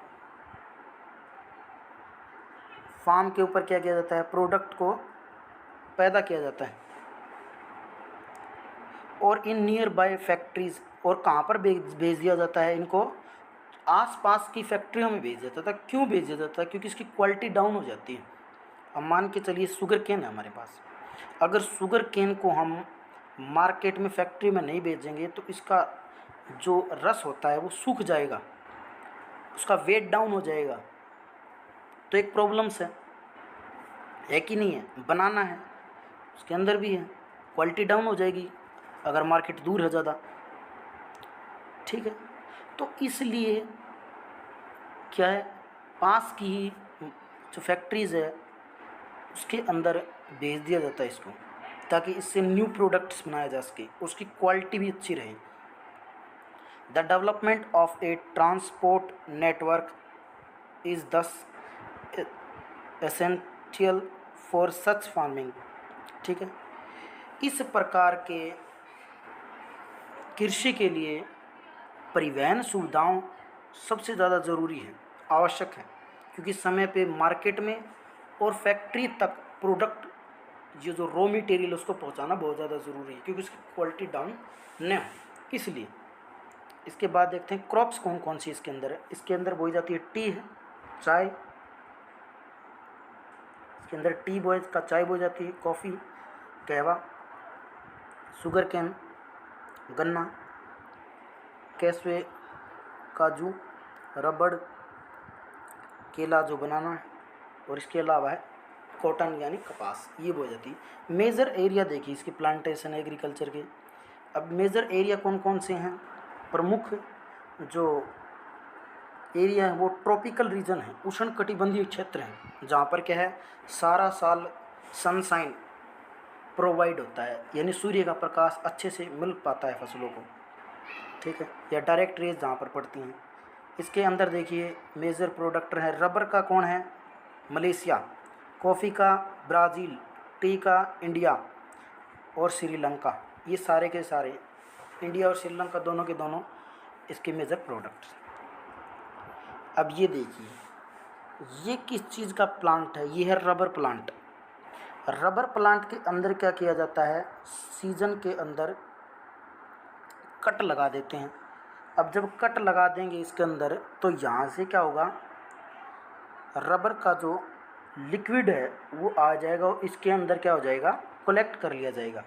फार्म के ऊपर क्या किया जाता है, प्रोडक्ट को पैदा किया जाता है। और इन नियर बाय फैक्ट्रीज़, और कहाँ पर भेज दिया जाता है इनको, आसपास की फैक्ट्रियों में भेज दिया जाता है। क्यों भेज दिया जाता है, क्योंकि इसकी क्वालिटी डाउन हो जाती है। अब मान के चलिए शुगर केन है हमारे पास, अगर शुगर केन को हम मार्केट में फैक्ट्री में नहीं भेजेंगे तो इसका जो रस होता है वो सूख जाएगा, उसका वेट डाउन हो जाएगा, तो एक प्रॉब्लम्स है कि नहीं है। बनाना है, उसके अंदर भी है, क्वालिटी डाउन हो जाएगी अगर मार्केट दूर है ज़्यादा। ठीक है, तो इसलिए क्या है, पास की ही जो फैक्ट्रीज़ है उसके अंदर भेज दिया जाता है इसको, ताकि इससे न्यू प्रोडक्ट्स बनाया जा सके, उसकी क्वालिटी भी अच्छी रहे। The development of A transport network is दस एसेंशियल फॉर सच फार्मिंग। ठीक है, इस प्रकार के कृषि के लिए परिवहन सुविधाओं सबसे ज़्यादा ज़रूरी है, आवश्यक है, क्योंकि समय पे मार्केट में और फैक्ट्री तक प्रोडक्ट, ये जो रॉ मटेरियल उसको पहुंचाना बहुत ज़्यादा ज़रूरी है, क्योंकि उसकी क्वालिटी डाउन न हो, इसलिए। इसके बाद देखते हैं क्रॉप्स कौन कौन सी इसके अंदर है। इसके अंदर बोई जाती है टी है, चाय, इसके अंदर टी बोए का चाय बोई जाती है, कॉफ़ी, कहवा, शुगर कैन, गन्ना, कैसवे, काजू, रबड़, केला जो बनाना है, और इसके अलावा है कॉटन यानी कपास, ये बोई जाती है। मेजर एरिया देखिए इसके प्लांटेशन एग्रीकल्चर के। अब मेजर एरिया कौन कौन से हैं, प्रमुख जो एरिया है वो ट्रॉपिकल रीजन है, उष्ण कटिबंधीय क्षेत्र है, जहाँ पर क्या है सारा साल सनशाइन प्रोवाइड होता है, यानी सूर्य का प्रकाश अच्छे से मिल पाता है फसलों को, ठीक है, या डायरेक्ट रेज जहाँ पर पड़ती हैं। इसके अंदर देखिए मेजर प्रोडक्टर है, रबर का कौन है, मलेशिया, कॉफ़ी का ब्राज़ील, टी का इंडिया और श्रीलंका, ये सारे के सारे इंडिया और श्रीलंका दोनों के दोनों इसके मेजर प्रोडक्ट्स। अब ये देखिए ये किस चीज़ का प्लांट है, ये है रबर प्लांट। रबर प्लांट के अंदर क्या किया जाता है, सीजन के अंदर कट लगा देते हैं। अब जब कट लगा देंगे इसके अंदर तो यहाँ से क्या होगा, रबर का जो लिक्विड है वो आ जाएगा और इसके अंदर क्या हो जाएगा, कलेक्ट कर लिया जाएगा।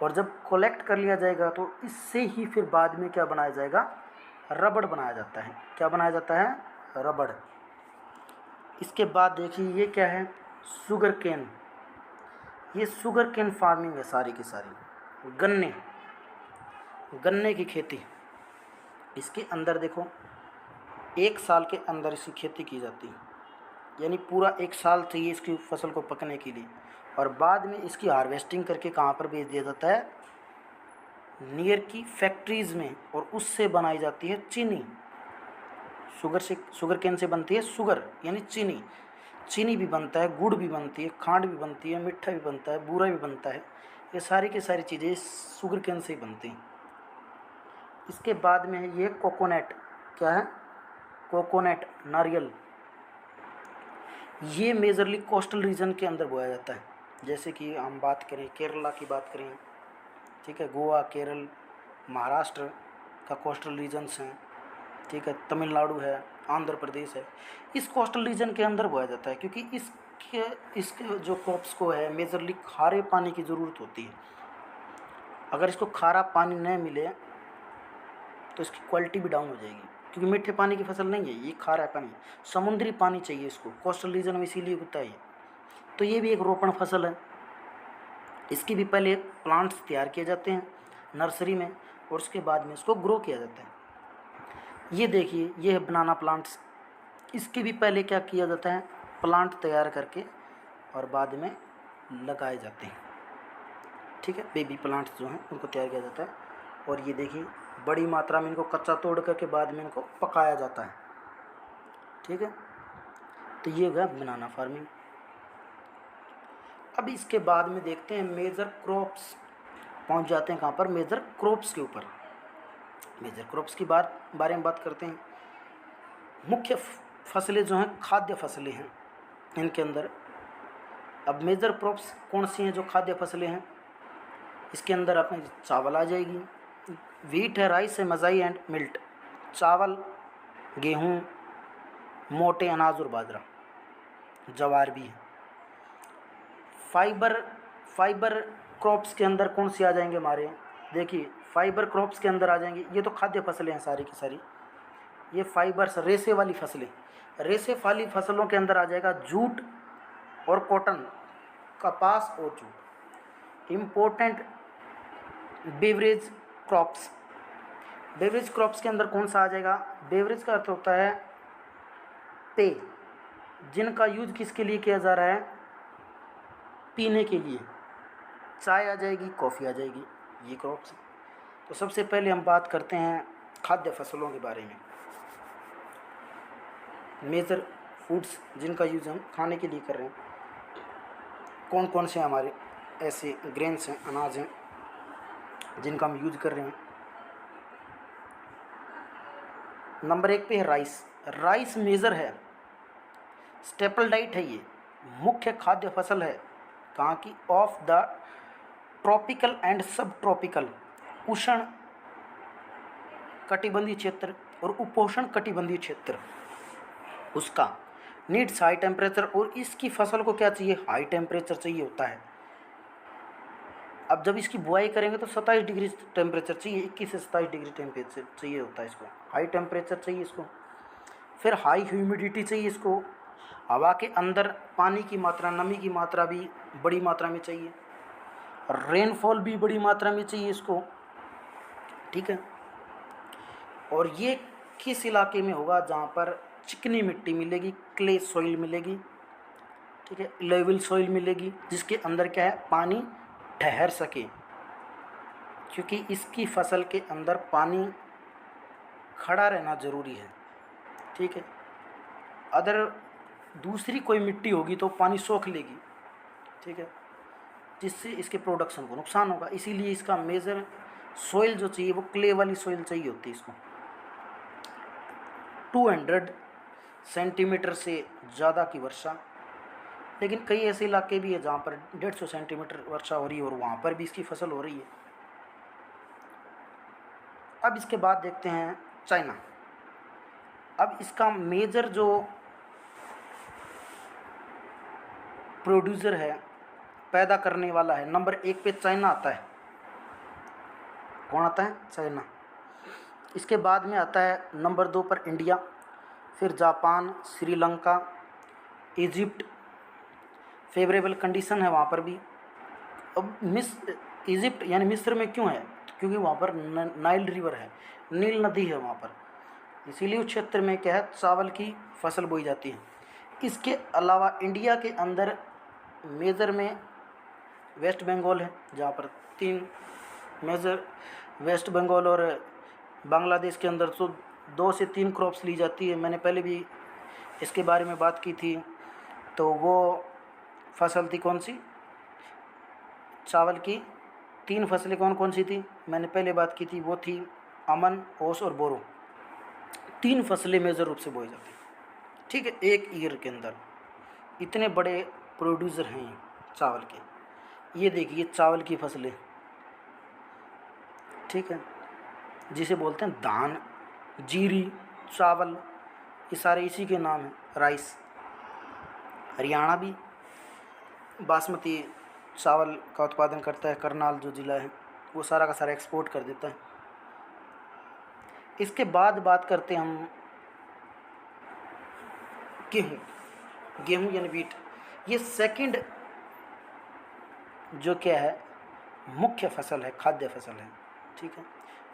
और जब कलेक्ट कर लिया जाएगा तो इससे ही फिर बाद में क्या बनाया जाएगा, रबड़ बनाया जाता है। क्या बनाया जाता है, रबड़। इसके बाद देखिए ये क्या है, शुगर केन। ये शुगर केन फार्मिंग है सारी की सारी, गन्ने की खेती। इसके अंदर देखो 1 साल के अंदर इसकी खेती की जाती है, यानी पूरा 1 साल चाहिए इसकी फसल को पकने के लिए। और बाद में इसकी हार्वेस्टिंग करके कहाँ पर बेच दिया जाता है, नियर की फैक्ट्रीज़ में, और उससे बनाई जाती है चीनी। शुगर केन से बनती है शुगर यानी चीनी। चीनी भी बनता है, गुड़ भी बनती है, खांड भी बनती है, मिठा भी बनता है, बूरा भी बनता है। ये सारी की सारी चीज़ें शुगर केन से ही बनती हैं। इसके बाद में है ये कोकोनट। क्या है, कोकोनट, नारियल। ये मेजरली कोस्टल रीजन के अंदर बोया जाता है। जैसे कि हम बात करें केरला की बात करें, ठीक है, गोवा, केरल, महाराष्ट्र का कोस्टल रीजन्स हैं, ठीक है, तमिलनाडु है, आंध्र प्रदेश है। इस कोस्टल रीजन के अंदर बोया जाता है क्योंकि इसके जो क्रॉप्स को है मेजरली खारे पानी की ज़रूरत होती है। अगर इसको खारा पानी न मिले तो इसकी क्वालिटी भी डाउन हो जाएगी, क्योंकि मीठे पानी की फसल नहीं है, ये खारा पानी, समुद्री पानी चाहिए इसको, कोस्टल रीजन में इसीलिए होता है। तो ये भी एक रोपण फसल है। इसकी भी पहले प्लांट्स तैयार किए जाते हैं नर्सरी में और उसके बाद में इसको ग्रो किया जाता है। ये देखिए ये है बनाना प्लांट्स। इसके भी पहले क्या किया जाता है, प्लांट तैयार करके और बाद में लगाए जाते हैं, ठीक है, बेबी प्लांट्स जो हैं उनको तैयार किया जाता है। और ये देखिए बड़ी मात्रा में इनको कच्चा तोड़ करके बाद में इनको पकाया जाता है, ठीक है। तो ये हुआ बनाना फार्मिंग। अब इसके बाद में देखते हैं मेजर क्रॉप्स, पहुंच जाते हैं कहाँ पर, मेजर क्रॉप्स के ऊपर। मेजर क्रॉप्स की बारे में बात करते हैं। मुख्य फसलें जो हैं खाद्य फसलें हैं इनके अंदर। अब मेजर क्रॉप्स कौन सी हैं जो खाद्य फसलें हैं, इसके अंदर अपने चावल आ जाएगी, वीट है, राइस है, मज़ाई एंड मिल्ट। चावल, गेहूँ, मोटे अनाज और बाजरा, ज्वार भी है। फाइबर क्रॉप्स के अंदर कौन सी आ जाएंगे हमारे, देखिए फाइबर क्रॉप्स के अंदर आ जाएंगे, ये तो खाद्य फसलें हैं सारी की सारी। ये फाइबर्स रेशे वाली फसलें, रेशे वाली फसलों के अंदर आ जाएगा जूट और कॉटन, कपास और jute. Important beverage crops, beverage crops के अंदर कौन सा आ जाएगा, बेवरेज का अर्थ होता है पेय, जिनका यूज किसके लिए किया जा रहा है, पीने के लिए। चाय आ जाएगी, कॉफ़ी आ जाएगी, ये क्रॉप्स। तो सबसे पहले हम बात करते हैं खाद्य फसलों के बारे में। मेजर फूड्स जिनका यूज़ हम खाने के लिए कर रहे हैं, कौन कौन से हमारे ऐसे ग्रेन्स हैं, अनाज हैं जिनका हम यूज कर रहे हैं। नंबर 1 पे है राइस। राइस मेजर है, स्टेपल डाइट है, ये मुख्य खाद्य फसल है कहाँ की, ऑफ द ट्रॉपिकल एंड सब ट्रॉपिकल, उष्ण कटिबंधीय क्षेत्र और उपोष्ण कटिबंधीय क्षेत्र, उसका नीड्स हाई टेम्परेचर। और इसकी फसल को क्या चाहिए, हाई टेम्परेचर चाहिए होता है। अब जब इसकी बुआई करेंगे तो 27 डिग्री टेम्परेचर चाहिए, 21 से 27 डिग्री टेम्परेचर चाहिए होता है इसको, हाई टेम्परेचर चाहिए इसको। फिर हाई ह्यूमिडिटी चाहिए इसको, हवा के अंदर पानी की मात्रा, नमी की मात्रा भी बड़ी मात्रा में चाहिए, रेनफॉल भी बड़ी मात्रा में चाहिए इसको, ठीक है। और ये किस इलाके में होगा जहाँ पर चिकनी मिट्टी मिलेगी, क्ले सॉइल मिलेगी, ठीक है, लेवल सॉइल मिलेगी, जिसके अंदर क्या है, पानी ठहर सके, क्योंकि इसकी फसल के अंदर पानी खड़ा रहना ज़रूरी है, ठीक है। अदर दूसरी कोई मिट्टी होगी तो पानी सोख लेगी, ठीक है, जिससे इसके प्रोडक्शन को नुकसान होगा। इसीलिए इसका मेजर सॉइल जो चाहिए वो क्ले वाली सॉइल चाहिए होती है इसको। 200 सेंटीमीटर से ज़्यादा की वर्षा, लेकिन कई ऐसे इलाके भी है जहाँ पर 150 सेंटीमीटर वर्षा हो रही है और वहाँ पर भी इसकी फसल हो रही है। अब इसके बाद देखते हैं चाइना। अब इसका मेजर जो प्रोड्यूसर है, पैदा करने वाला है, नंबर 1 पे चाइना आता है। कौन आता है? चाइना। इसके बाद में आता है नंबर 2 पर इंडिया, फिर Japan, Sri Lanka, Egypt, favourable condition है वहाँ पर भी। अब इजिप्ट यानी मिस्र में क्यों है? क्योंकि वहाँ पर नाइल रिवर है, नील नदी है वहाँ पर, इसीलिए उस क्षेत्र में क्या है, चावल की फसल बोई जाती है। इसके अलावा इंडिया के अंदर मेजर में वेस्ट बंगाल है, जहाँ पर 3 मेजर, वेस्ट बंगाल और बांग्लादेश के अंदर तो 2 से 3 क्रॉप्स ली जाती है। मैंने पहले भी इसके बारे में बात की थी। तो वो फसल थी कौन सी? चावल की 3 फसलें कौन कौन सी थी? मैंने पहले बात की थी, वो थी अमन, ओस और बोरो। 3 फसलें मेजर रूप से बोई जाती, ठीक है, एक ईयर के अंदर। इतने बड़े प्रोड्यूसर हैं ये चावल के। ये देखिए चावल की फसलें, ठीक है, जिसे बोलते हैं धान, जीरी, चावल, ये सारे इसी के नाम हैं। राइस, हरियाणा भी बासमती चावल का उत्पादन करता है। करनाल जो ज़िला है वो सारा का सारा एक्सपोर्ट कर देता है। इसके बाद बात करते हैं हम गेहूँ यानी वीट। ये सेकंड जो क्या है, मुख्य फसल है, खाद्य फसल है, ठीक है।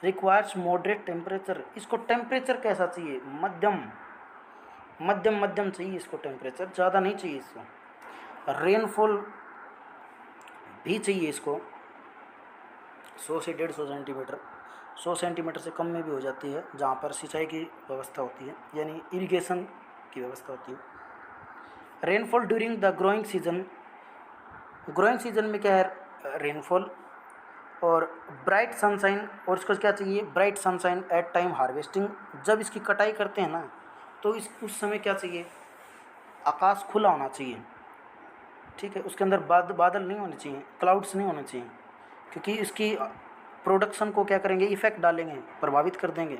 Requires moderate temperature. इसको टेम्परेचर कैसा चाहिए? मध्यम चाहिए इसको टेम्परेचर, ज़्यादा नहीं चाहिए इसको। रेनफॉल भी चाहिए इसको 100 से 150 सेंटीमीटर। 100 सेंटीमीटर से कम में भी हो जाती है जहाँ पर सिंचाई की व्यवस्था होती है, यानी इरिगेशन की व्यवस्था होती है। Rainfall during the growing season. Growing season में क्या है? रेनफॉल और ब्राइट सनशाइन। और इसको क्या चाहिए? Bright sunshine at time harvesting. जब इसकी कटाई करते हैं ना, तो उस समय क्या चाहिए? आकाश खुला होना चाहिए, ठीक है, उसके अंदर बादल नहीं होने चाहिए, क्लाउड्स नहीं होने चाहिए, क्योंकि इसकी प्रोडक्शन को क्या करेंगे? इफ़ेक्ट डालेंगे, प्रभावित कर देंगे,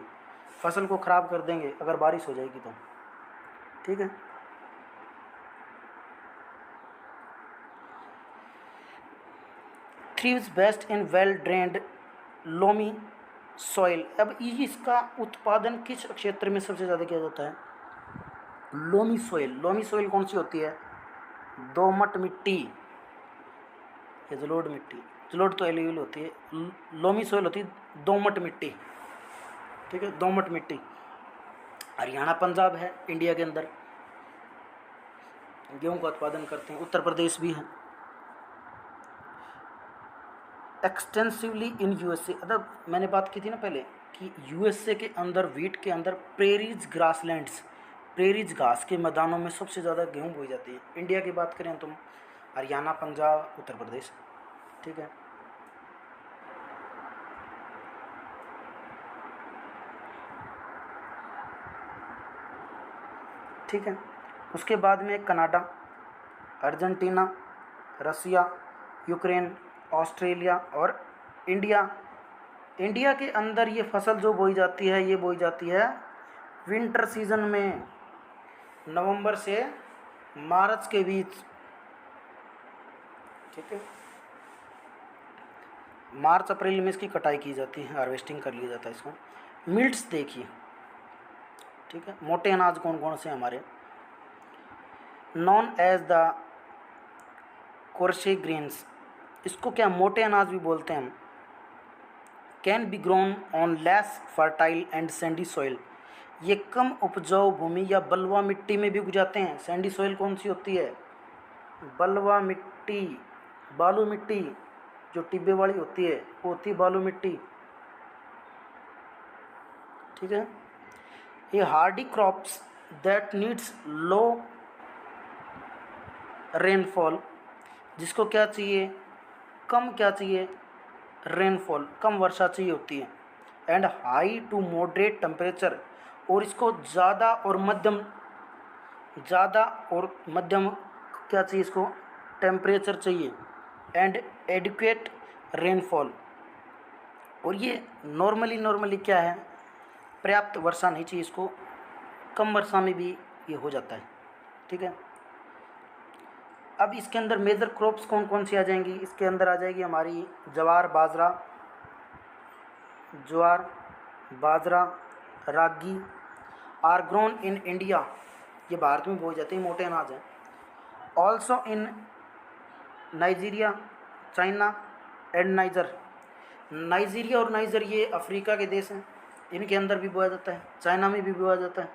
फसल को ख़राब कर देंगे अगर बारिश हो जाएगी तो, ठीक है। Thrives best in well drained loamy soil. अब इसका उत्पादन किस क्षेत्र में सबसे ज़्यादा किया जाता है? Loamy soil. लोमी सॉइल कौन सी होती है? दोमट मिट्टी या जलोढ़ मिट्टी। जलोढ़ तो एल्यूवियल होती है, लोमी सॉइल होती है दोमट मिट्टी, ठीक है, दोमट मिट्टी। हरियाणा, पंजाब है इंडिया के अंदर, गेहूं का उत्पादन करते हैं। उत्तर प्रदेश भी है। Extensively in USA. अगर मैंने बात की थी ना पहले कि यूएसए के अंदर वीट के अंदर प्रेरीज ग्रासलैंड्स, प्रेरीज घास के मैदानों में सबसे ज़्यादा गेहूं बोई जाती है। इंडिया की बात करें तो हरियाणा, पंजाब, उत्तर प्रदेश, ठीक है। ठीक है, उसके बाद में कनाडा, अर्जेंटीना, रसिया, यूक्रेन, ऑस्ट्रेलिया और इंडिया। इंडिया के अंदर ये फसल जो बोई जाती है, ये बोई जाती है विंटर सीजन में, नवंबर से मार्च के बीच, ठीक है। मार्च अप्रैल में इसकी कटाई की जाती है, हार्वेस्टिंग कर लिया जाता है इसको। मिल्ट्स देखिए, ठीक है, मोटे अनाज कौन कौन से हमारे? नॉन एज द कोर्से ग्रेन्स। इसको क्या मोटे अनाज भी बोलते हैं हम। Can be grown on less fertile and Sandy soil. ये कम उपजाऊ भूमि या बलुआ मिट्टी में भी उग जाते हैं। सैंडी सॉइल कौन सी होती है? बलुआ मिट्टी, बालू मिट्टी जो टिब्बे वाली होती है वो होती है बालू मिट्टी। ठीक है। ये Hardy crops that needs low rainfall, जिसको क्या चाहिए, कम क्या चाहिए, रेनफॉल, कम वर्षा चाहिए होती है। And high to moderate temperature, और इसको ज़्यादा और मध्यम क्या चाहिए, इसको टेम्परेचर चाहिए। एंड एडिक्वेट रेनफॉल, और ये नॉर्मली क्या है, पर्याप्त वर्षा नहीं चाहिए इसको, कम वर्षा में भी ये हो जाता है। ठीक है। अब इसके अंदर मेजर क्रॉप्स कौन कौन सी आ जाएंगी? इसके अंदर आ जाएगी हमारी ज्वार बाजरा, रागी। आर ग्रोन इन इंडिया, ये भारत में बोए जाते हैं, मोटे अनाज हैं। Also in Nigeria, China and Nigeria और नाइजर ये अफ्रीका के देश हैं, इनके अंदर भी बोया जाता है, चाइना में भी बोया जाता है।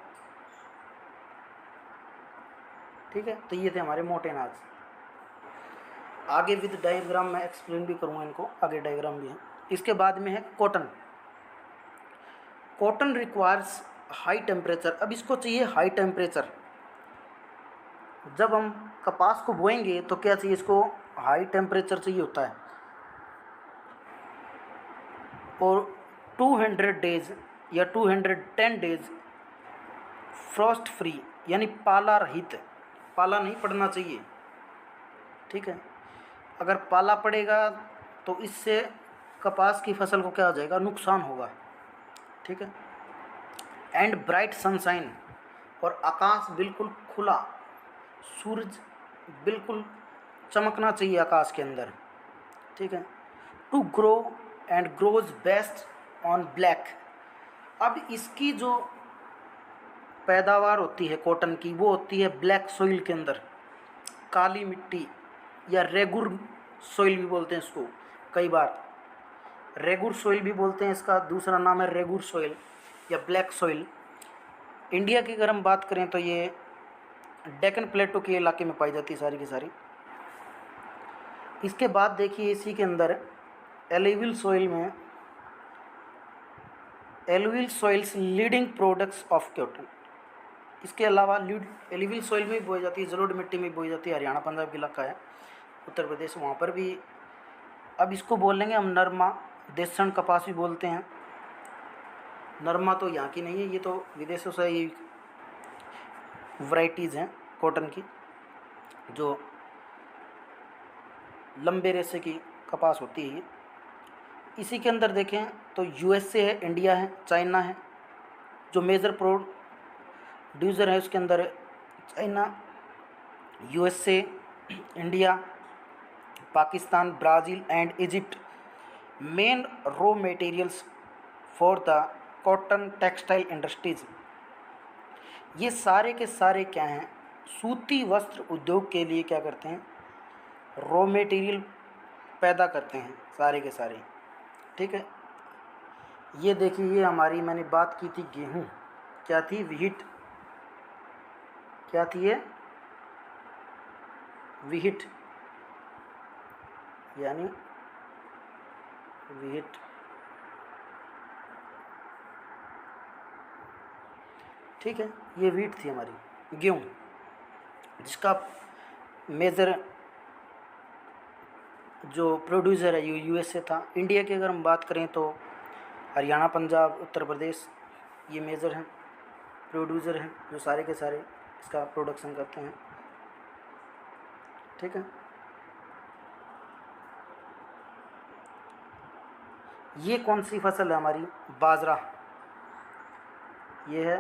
ठीक है। तो ये थे हमारे मोटे अनाज। आगे विद डायग्राम मैं एक्सप्लेन भी करूँगा इनको, आगे डायग्राम भी है। इसके बाद में है कॉटन रिक्वायर्स हाई टेम्परेचर। अब इसको चाहिए हाई टेम्परेचर। जब हम कपास को बोएंगे तो क्या चाहिए, इसको हाई टेम्परेचर चाहिए होता है। और 200 डेज या 210 डेज फ्रॉस्ट फ्री, यानी पाला रहित, पाला नहीं पड़ना चाहिए। ठीक है। अगर पाला पड़ेगा तो इससे कपास की फसल को क्या हो जाएगा, नुकसान होगा। ठीक है। एंड ब्राइट सनशाइन, और आकाश बिल्कुल खुला, सूरज बिल्कुल चमकना चाहिए आकाश के अंदर। ठीक है। To grow and grows best on black. अब इसकी जो पैदावार होती है कॉटन की, वो होती है ब्लैक सॉइल के अंदर, काली मिट्टी, या रेगुर सॉइल भी बोलते हैं इसको, कई बार रेगुर सॉइल भी बोलते हैं, इसका दूसरा नाम है रेगुर सॉइल या ब्लैक सॉइल। इंडिया की अगर हम बात करें तो ये डेक्कन प्लेटो के इलाके में पाई जाती है सारी की सारी। इसके बाद देखिए इसी के अंदर alluvial soils leading products of cotton. इसके अलावा एलुवियल सॉइल में भी बोई जाती है, जलोढ़ मिट्टी में बोई जाती है, हरियाणा पंजाब का इलाका है, उत्तर प्रदेश, वहाँ पर भी। अब इसको बोल लेंगे हम नरमा, देसन कपास भी बोलते हैं। नरमा तो यहाँ की नहीं है, ये तो विदेशों से ये वैराइटीज़ हैं कॉटन की, जो लंबे रेशे की कपास होती है ये। इसी के अंदर देखें तो यूएसए है, इंडिया है, चाइना है, जो मेजर प्रोड्यूसर है उसके अंदर China, USA, India, Pakistan, Brazil and Egypt. Main raw materials for the cotton textile industries. ये सारे के सारे क्या हैं, सूती वस्त्र उद्योग के लिए क्या करते हैं, रॉ मटेरियल पैदा करते हैं सारे के सारे। ठीक है। ये देखिए, ये हमारी मैंने बात की थी गेहूँ, क्या थी, व्हीट, क्या थी ये, व्हीट यानी व्हीट। ठीक है। ये व्हीट थी हमारी गेहूँ, जिसका मेजर जो प्रोड्यूसर है यूएसए था। इंडिया की अगर हम बात करें तो हरियाणा, पंजाब, उत्तर प्रदेश, ये मेजर हैं, प्रोड्यूसर हैं, जो सारे के सारे इसका प्रोडक्शन करते हैं। ठीक है। ये कौन सी फसल है हमारी, बाजरा। ये है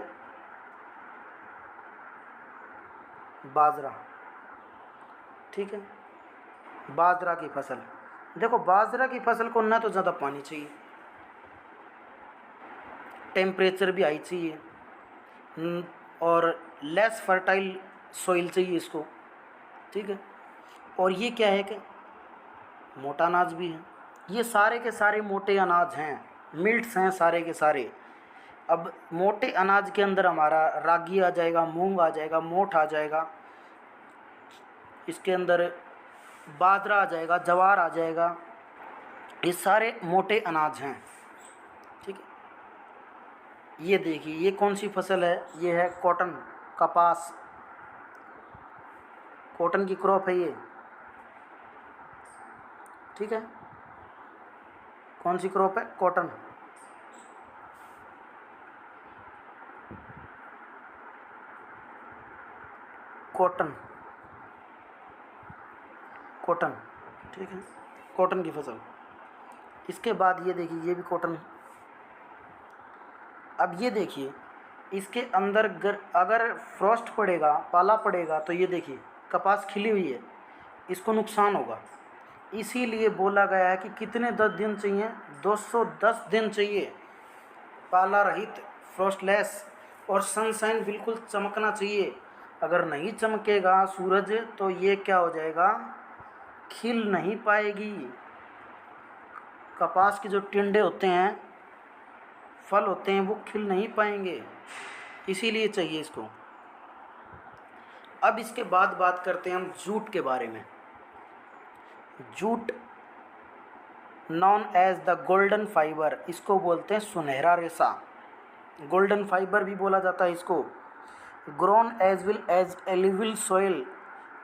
बाजरा। ठीक है। बाजरा की फसल, देखो बाजरा की फसल को ना तो ज़्यादा पानी चाहिए, टेम्परेचर भी हाई चाहिए, और लेस फर्टाइल सॉइल चाहिए इसको। ठीक है। और ये क्या है कि मोटा अनाज भी है। ये सारे के सारे मोटे अनाज हैं, मिल्ट्स हैं सारे के सारे। अब मोटे अनाज के अंदर हमारा रागी आ जाएगा, मूंग आ जाएगा, मोठ आ जाएगा, इसके अंदर बाजरा आ जाएगा, ज्वार आ जाएगा, ये सारे मोटे अनाज हैं। ठीक है, ये देखिए ये कौन सी फसल है, ये है कॉटन, कपास, कॉटन की क्रॉप है ये। ठीक है, कौन सी क्रॉप है, कॉटन। कॉटन, कॉटन, ठीक है, कॉटन की फसल। इसके बाद ये देखिए ये भी कॉटन। अब ये देखिए इसके अंदर अगर फ्रॉस्ट पड़ेगा, पाला पड़ेगा, तो ये देखिए कपास खिली हुई है, इसको नुकसान होगा। इसीलिए बोला गया है कि कितने 10 दिन चाहिए, 210 दिन चाहिए, पाला रहित, फ्रॉस्टलेस, और सनशाइन बिल्कुल चमकना चाहिए। अगर नहीं चमकेगा सूरज तो ये क्या हो जाएगा, खिल नहीं पाएगी। कपास के जो टिंडे होते हैं, फल होते हैं, वो खिल नहीं पाएंगे, इसीलिए चाहिए इसको। अब इसके बाद बात करते हैं हम जूट के बारे में। Jute known as the golden fibre, इसको बोलते हैं सुनहरा रेशा, गोल्डन फाइबर भी बोला जाता है इसको। Grown as well as alluvial soil,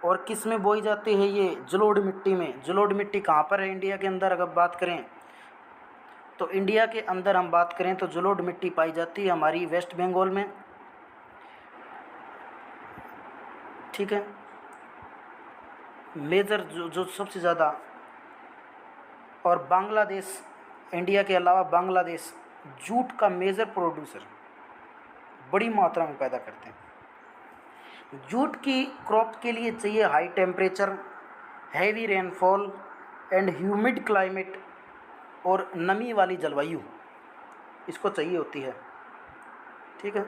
और किस में बोई जाती है ये, जलोढ़ मिट्टी में। जलोढ़ मिट्टी कहाँ पर है इंडिया के अंदर, अगर बात करें तो इंडिया के अंदर हम बात करें तो जलोढ़ मिट्टी पाई जाती है हमारी वेस्ट बंगाल में। ठीक है, मेजर जो सबसे ज़्यादा, और बांग्लादेश, इंडिया के अलावा बांग्लादेश जूट का मेजर प्रोड्यूसर, बड़ी मात्रा में पैदा करते हैं। जूट की क्रॉप के लिए चाहिए high temperature, heavy rainfall and humid climate, और नमी वाली जलवायु इसको चाहिए होती है। ठीक है,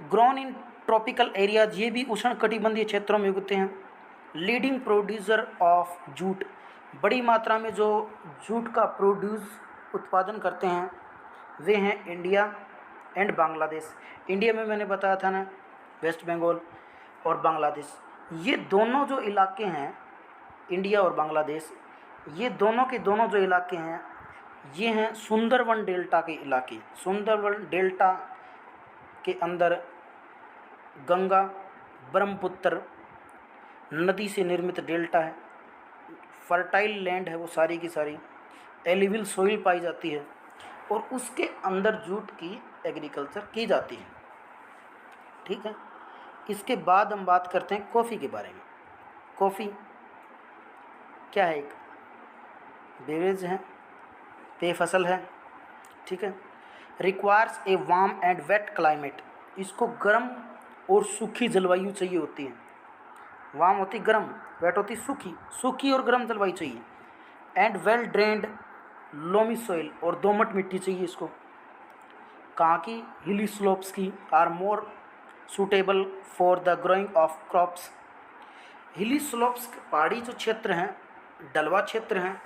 ग्रोन इन ट्रॉपिकल एरियाज, ये भी उष्णकटिबंधीय क्षेत्रों में उगते हैं। लीडिंग प्रोड्यूसर ऑफ जूट, बड़ी मात्रा में जो जूट का उत्पादन करते हैं वे हैं इंडिया एंड बांग्लादेश। इंडिया में मैंने बताया था ना, वेस्ट बंगाल और बांग्लादेश, ये दोनों जो इलाके हैं, इंडिया और बांग्लादेश, ये दोनों के दोनों जो इलाके हैं, ये हैं सुंदरवन डेल्टा के इलाके। सुंदरवन डेल्टा के अंदर गंगा ब्रह्मपुत्र नदी से निर्मित डेल्टा है, फर्टाइल लैंड है वो सारी की सारी, एलिविल सोइल पाई जाती है, और उसके अंदर जूट की एग्रीकल्चर की जाती है। ठीक है, इसके बाद हम बात करते हैं कॉफ़ी के बारे में। कॉफ़ी क्या है, एक बेवरेज है, पेय फसल है। ठीक है, requires a warm and wet climate, इसको गर्म और सूखी जलवायु चाहिए होती है। वार्म होती गर्म, वेट होती सूखी, सूखी और गर्म जलवायु चाहिए। And well drained loamy soil, और दोमट मिट्टी चाहिए इसको। कहाँ की, हिली स्लोप्स की, are more suitable for the growing of crops. Hilly slopes, पहाड़ी जो क्षेत्र हैं, ढलवा क्षेत्र हैं,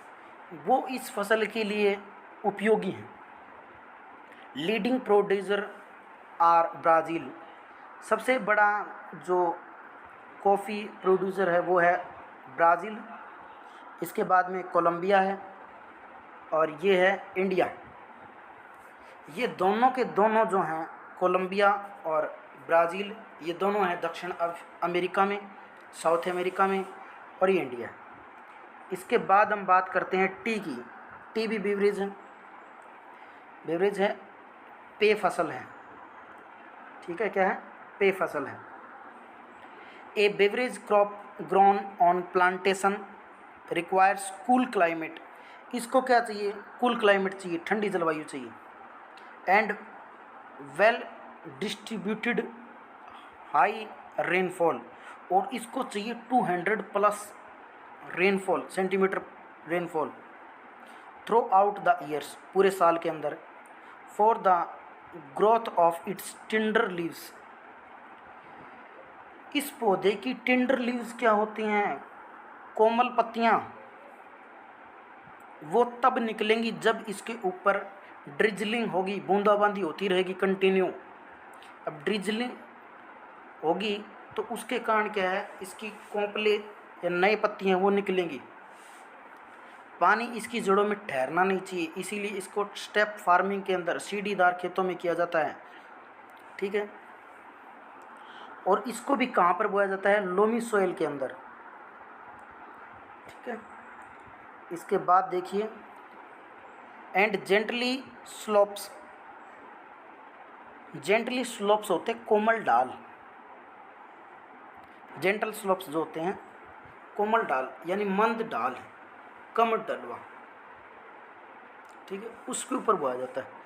वो इस फसल के लिए उपयोगी हैं। लीडिंग प्रोड्यूसर आर ब्राज़ील, सबसे बड़ा जो कॉफ़ी प्रोड्यूसर है वो है ब्राज़ील, इसके बाद में कोलंबिया है, और ये है इंडिया। ये दोनों के दोनों जो हैं, कोलंबिया और ब्राज़ील, ये दोनों हैं दक्षिण अमेरिका में, साउथ अमेरिका में, और ये इंडिया। इसके बाद हम बात करते हैं टी की। टी भी बेवरेज है, बेवरेज है, पेय फसल है। ठीक है, क्या है, पेय फसल है। A beverage crop grown on plantation requires cool climate, इसको क्या चाहिए, कूल क्लाइमेट चाहिए, ठंडी जलवायु चाहिए। And well distributed high rainfall, और इसको चाहिए 200+ rainfall, centimetre rainfall throughout the years, पूरे साल के अंदर। For the growth of its tender leaves, इस पौधे की टिंडर लीव्स क्या होती हैं, कोमल पत्तियाँ, वो तब निकलेंगी जब इसके ऊपर ड्रिजलिंग होगी, बूंदाबांदी होती रहेगी कंटिन्यू। अब ड्रिजलिंग होगी तो उसके कारण क्या है, इसकी कोंपले या नए पत्तियाँ वो निकलेंगी। पानी इसकी जड़ों में ठहरना नहीं चाहिए, इसीलिए इसको स्टेप फार्मिंग के अंदर सीढ़ीदार खेतों में किया जाता है। ठीक है, और इसको भी कहाँ पर बोया जाता है, लोमी सॉइल के अंदर। ठीक है, इसके बाद देखिए and gently slopes. Gently slopes होते हैं कोमल ढाल। जेंटल स्लोप्स जो होते हैं कोमल ढाल यानी मंद ढाल, कम ढलवा। ठीक है, उसके ऊपर बोया जाता है।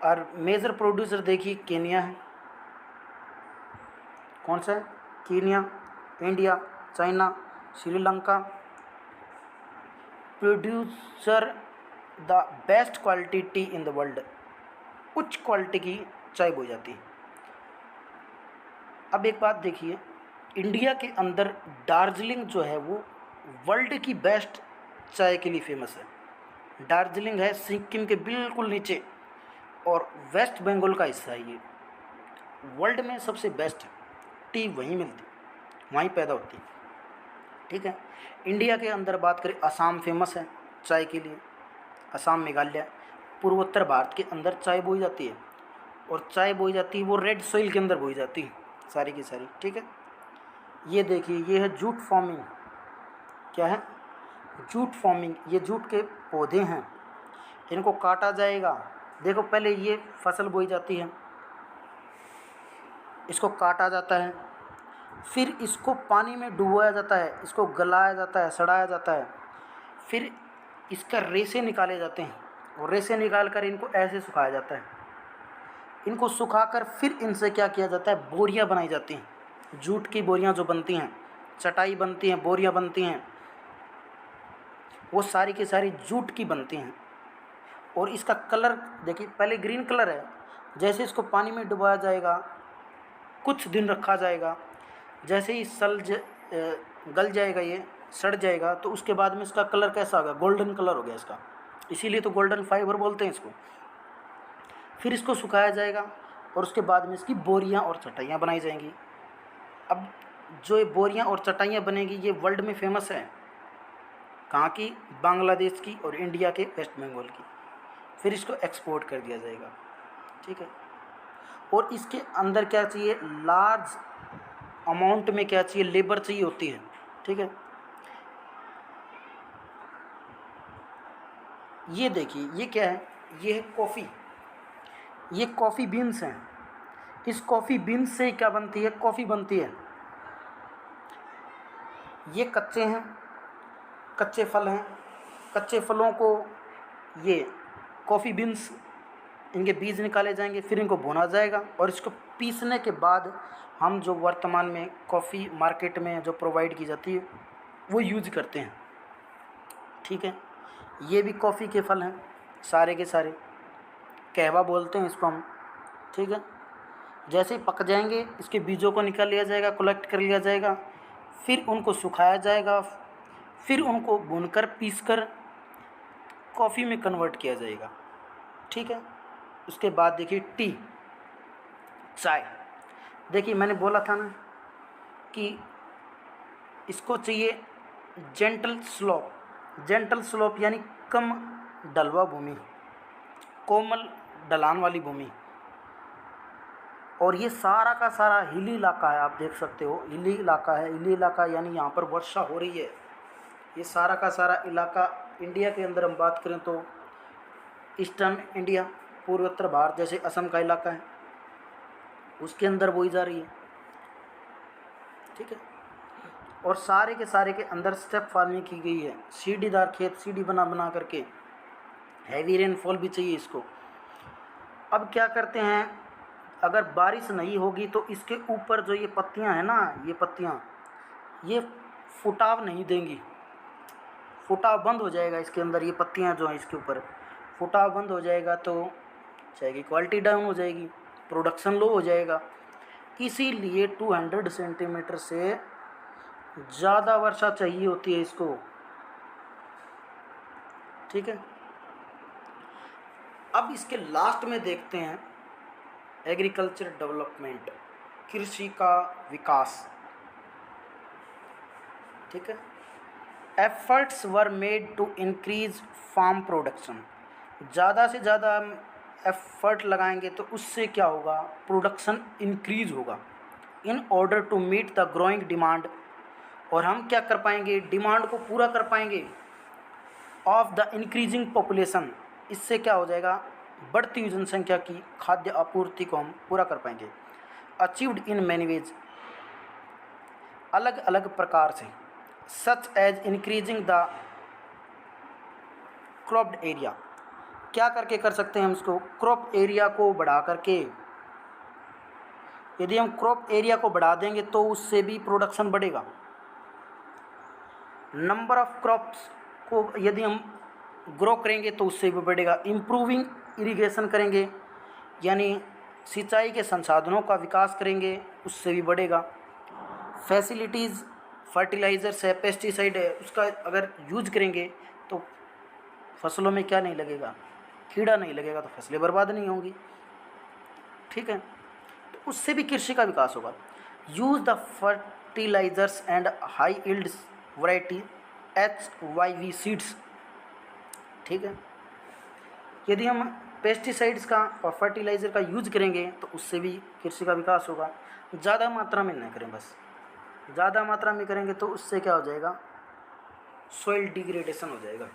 और मेजर प्रोड्यूसर देखिए केनिया है। कौन सा है, Kenya, India, China, Sri Lanka. Producer the best quality T in the world. उच्च क्वालिटी की चाय बोई जाती है। अब एक बात देखिए, इंडिया के अंदर दार्जिलिंग जो है वो वर्ल्ड की बेस्ट चाय के लिए फेमस है। दार्जिलिंग है सिक्किम के बिल्कुल नीचे और वेस्ट बंगाल का हिस्सा है। ये वर्ल्ड में सबसे बेस्ट टी वहीं मिलती, वहीं पैदा होती। ठीक है, इंडिया के अंदर बात करें, असम फेमस है चाय के लिए। असम, मेघालय, पूर्वोत्तर भारत के अंदर चाय बोई जाती है। और चाय बोई जाती है वो रेड सॉइल के अंदर बोई जाती है सारी की सारी। ठीक है, ये देखिए, ये है जूट फार्मिंग। क्या है, जूट फार्मिंग। ये जूट के पौधे हैं, इनको काटा जाएगा। देखो पहले ये फसल बोई जाती है, इसको काटा जाता है, फिर इसको पानी में डुबोया जाता है, इसको गलाया जाता है, सड़ाया जाता है, फिर इसका रेशे निकाले जाते हैं और रेशे निकाल कर इनको ऐसे सुखाया जाता है। इनको सुखाकर फिर इनसे क्या किया जाता है, बोरियां बनाई जाती हैं। जूट की बोरियां जो बनती हैं, चटाई बनती हैं, बोरियां बनती हैं, वो सारी की सारी जूट की बनती हैं। और इसका कलर देखिए, पहले ग्रीन कलर है, जैसे इसको पानी में डुबाया जाएगा, कुछ दिन रखा जाएगा, जैसे ही गल जाएगा, ये सड़ जाएगा, तो उसके बाद में इसका कलर कैसा होगा, गोल्डन कलर हो गया इसका। इसीलिए तो गोल्डन फाइबर बोलते हैं इसको। फिर इसको सुखाया जाएगा और उसके बाद में इसकी बोरियां और चटाइयाँ बनाई जाएंगी। अब जो ये बोरियां और चटाइयाँ बनेगी ये वर्ल्ड में फेमस है। कहाँ की, बांग्लादेश की और इंडिया के वेस्ट बंगाल की। फिर इसको एक्सपोर्ट कर दिया जाएगा। ठीक है, और इसके अंदर क्या चाहिए, लार्ज अमाउंट में क्या चाहिए, लेबर चाहिए होती है। ठीक है, ये देखिए, ये क्या है, ये है कॉफ़ी। ये कॉफ़ी बीन्स हैं। इस कॉफ़ी बीन्स से क्या बनती है, कॉफ़ी बनती है। ये कच्चे हैं, कच्चे फल हैं। कच्चे फलों को ये कॉफ़ी बीन्स, इनके बीज निकाले जाएंगे, फिर इनको भुना जाएगा और इसको पीसने के बाद हम जो वर्तमान में कॉफ़ी मार्केट में जो प्रोवाइड की जाती है वो यूज करते हैं। ठीक है, ये भी कॉफ़ी के फल हैं सारे के सारे, कहवा बोलते हैं इसको हम। ठीक है, जैसे ही पक जाएंगे इसके बीजों को निकाल लिया जाएगा, कलेक्ट कर लिया जाएगा, फिर उनको सुखाया जाएगा, फिर उनको भूनकर पीसकर कॉफ़ी में कन्वर्ट किया जाएगा। ठीक है, उसके बाद देखिए टी, चाय। देखिए मैंने बोला था ना कि इसको चाहिए जेंटल स्लोप। जेंटल स्लोप यानी कम ढलवा भूमि, कोमल ढलान वाली भूमि। और ये सारा का सारा हिली इलाका है, आप देख सकते हो हिली इलाका है। हिली इलाका यानी यहाँ पर वर्षा हो रही है। ये सारा का सारा इलाका इंडिया के अंदर हम बात करें तो ईस्टर्न इंडिया, पूर्वोत्तर भारत, जैसे असम का इलाका है, उसके अंदर बोई जा रही है। ठीक है, और सारे के अंदर स्टेप फार्मिंग की गई है। सीढ़ीदार खेत, सीढ़ी बना बना करके, हैवी रेनफॉल भी चाहिए इसको। अब क्या करते हैं, अगर बारिश नहीं होगी तो इसके ऊपर जो ये पत्तियां हैं ना, ये पत्तियां ये फुटाव नहीं देंगी, फुटाव बंद हो जाएगा इसके अंदर। ये पत्तियां जो हैं इसके ऊपर फुटाव बंद हो जाएगा तो चाय की क्वालिटी डाउन हो जाएगी, प्रोडक्शन लो हो जाएगा। इसीलिए 200 सेंटीमीटर से ज़्यादा वर्षा चाहिए होती है इसको। ठीक है, अब इसके लास्ट में देखते हैं एग्रीकल्चर डेवलपमेंट, कृषि का विकास। ठीक है। Efforts were made to increase farm production. ज़्यादा से ज़्यादा हम एफर्ट लगाएंगे तो उससे क्या होगा, प्रोडक्शन इंक्रीज होगा। In order to meet the growing demand, और हम क्या कर पाएंगे, डिमांड को पूरा कर पाएंगे ऑफ द इंक्रीजिंग पॉपुलेशन। इससे क्या हो जाएगा, बढ़ती हुई जनसंख्या की खाद्य आपूर्ति को हम पूरा कर पाएंगे। अचीव्ड इन मैनी वेज, अलग अलग प्रकार से। Such as increasing the cropped area, क्या करके कर सकते हैं हम इसको, क्रॉप एरिया को बढ़ा करके। यदि हम क्रॉप एरिया को बढ़ा देंगे तो उससे भी प्रोडक्शन बढ़ेगा। नंबर ऑफ क्रॉप्स को यदि हम ग्रो करेंगे तो उससे भी बढ़ेगा। इम्प्रूविंग इरिगेशन करेंगे, यानी सिंचाई के संसाधनों का विकास करेंगे, उससे भी बढ़ेगा। फैसिलिटीज़, फर्टिलाइज़र्स है, पेस्टिसाइड है, उसका अगर यूज करेंगे तो फसलों में क्या नहीं लगेगा, कीड़ा नहीं लगेगा, तो फसलें बर्बाद नहीं होंगी। ठीक है, तो उससे भी कृषि का विकास होगा। Use the fertilizers and high yield variety HYV seeds. ठीक है, यदि हम पेस्टिसाइड्स का और फर्टिलाइज़र का यूज करेंगे तो उससे भी कृषि का विकास होगा। ज़्यादा मात्रा में नहीं करें, बस ज़्यादा मात्रा में करेंगे तो उससे क्या हो जाएगा, सॉइल डिग्रेडेशन हो जाएगा।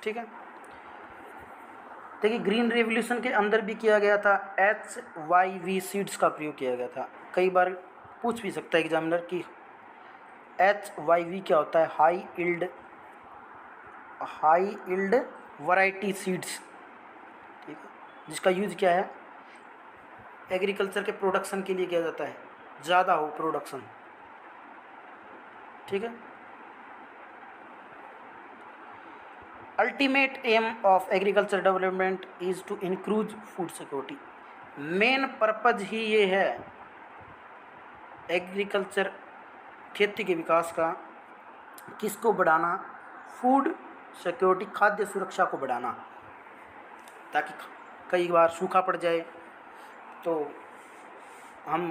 ठीक है, देखिए ग्रीन रेवोल्यूशन के अंदर भी किया गया था, HYV सीड्स का प्रयोग किया गया था। कई बार पूछ भी सकता है एग्जामिनर कि HYV क्या होता है, हाई यील्ड वैरायटी सीड्स। ठीक है, जिसका यूज क्या है, एग्रीकल्चर के प्रोडक्शन के लिए किया जाता है, ज़्यादा हो प्रोडक्शन। ठीक है, ultimate aim of agriculture development is to increase food security. Main purpose ही ये है एग्रीकल्चर, खेती के विकास का, किसको बढ़ाना, फूड सिक्योरिटी, खाद्य सुरक्षा को बढ़ाना, ताकि कई बार सूखा पड़ जाए तो हम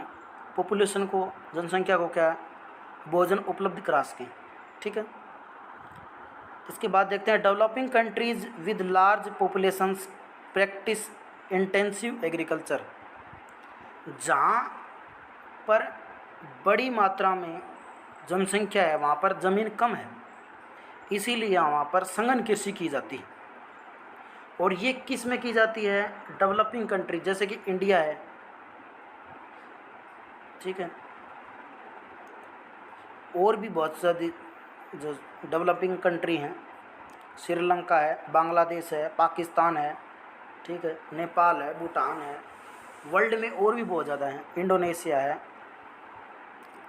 पॉपुलेशन को, जनसंख्या को क्या भोजन उपलब्ध करा सकें। ठीक है, इसके बाद देखते हैं developing countries with large populations practice intensive agriculture. जहाँ पर बड़ी मात्रा में जनसंख्या है वहाँ पर ज़मीन कम है, इसीलिए वहाँ पर सघन कृषि की जाती है। और ये किस में की जाती है, डेवलपिंग कंट्री, जैसे कि इंडिया है। ठीक है, और भी बहुत सारी जो डेवलपिंग कंट्री हैं, श्रीलंका है, बांग्लादेश है, पाकिस्तान है, ठीक है, नेपाल है, भूटान है, वर्ल्ड में और भी बहुत ज़्यादा हैं, इंडोनेशिया है,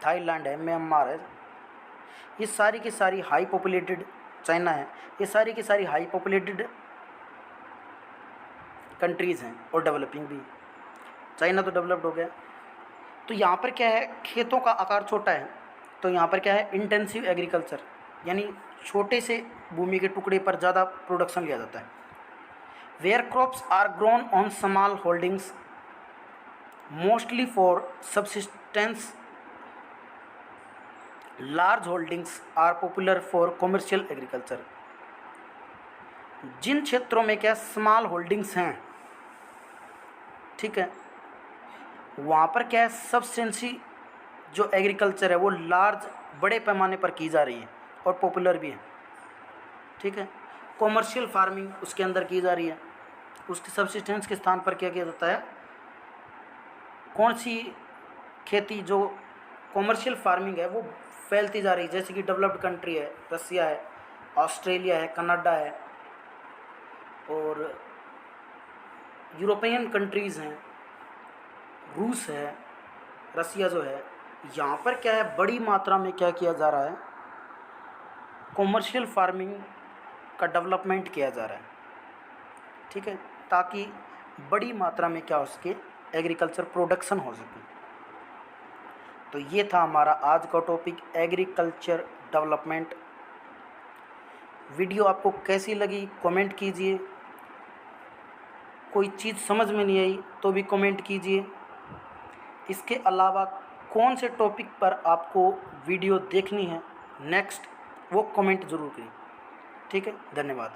थाईलैंड है, म्यांमार है। ये सारी की सारी हाई पॉपुलेटेड, चाइना है, ये सारी की सारी हाई पॉपुलेटेड कंट्रीज़ हैं और डेवलपिंग भी। चाइना तो डेवलप्ड हो गया। तो यहाँ पर क्या है, खेतों का आकार छोटा है, तो यहाँ पर क्या है, इंटेंसिव एग्रीकल्चर, यानी छोटे से भूमि के टुकड़े पर ज़्यादा प्रोडक्शन लिया जाता है। Where crops are grown on small holdings mostly for subsistence, large holdings are popular for commercial agriculture. जिन क्षेत्रों में क्या स्मॉल होल्डिंग्स हैं, ठीक है, वहाँ पर क्या है, सब्सिस्टेंसी जो एग्रीकल्चर है वो लार्ज, बड़े पैमाने पर की जा रही है और पॉपुलर भी है। ठीक है, कॉमर्शियल फार्मिंग उसके अंदर की जा रही है। उसके सब्सिस्टेंस के स्थान पर क्या किया जाता है, कौन सी खेती जो कॉमर्शियल फार्मिंग है वो फैलती जा रही है, जैसे कि डेवलप्ड कंट्री है, रसिया है, ऑस्ट्रेलिया है, कनाडा है, और यूरोपियन कंट्रीज़ हैं, रूस है, रसिया जो है, यहाँ पर क्या है, बड़ी मात्रा में क्या किया जा रहा है, कॉमर्शियल फार्मिंग का डेवलपमेंट किया जा रहा है। ठीक है, ताकि बड़ी मात्रा में क्या हो सके, एग्रीकल्चर प्रोडक्शन हो सके। तो ये था हमारा आज का टॉपिक, एग्रीकल्चर डेवलपमेंट। वीडियो आपको कैसी लगी कमेंट कीजिए, कोई चीज़ समझ में नहीं आई तो भी कमेंट कीजिए। इसके अलावा कौन से टॉपिक पर आपको वीडियो देखनी है नेक्स्ट, वो कमेंट ज़रूर करें। ठीक है, धन्यवाद।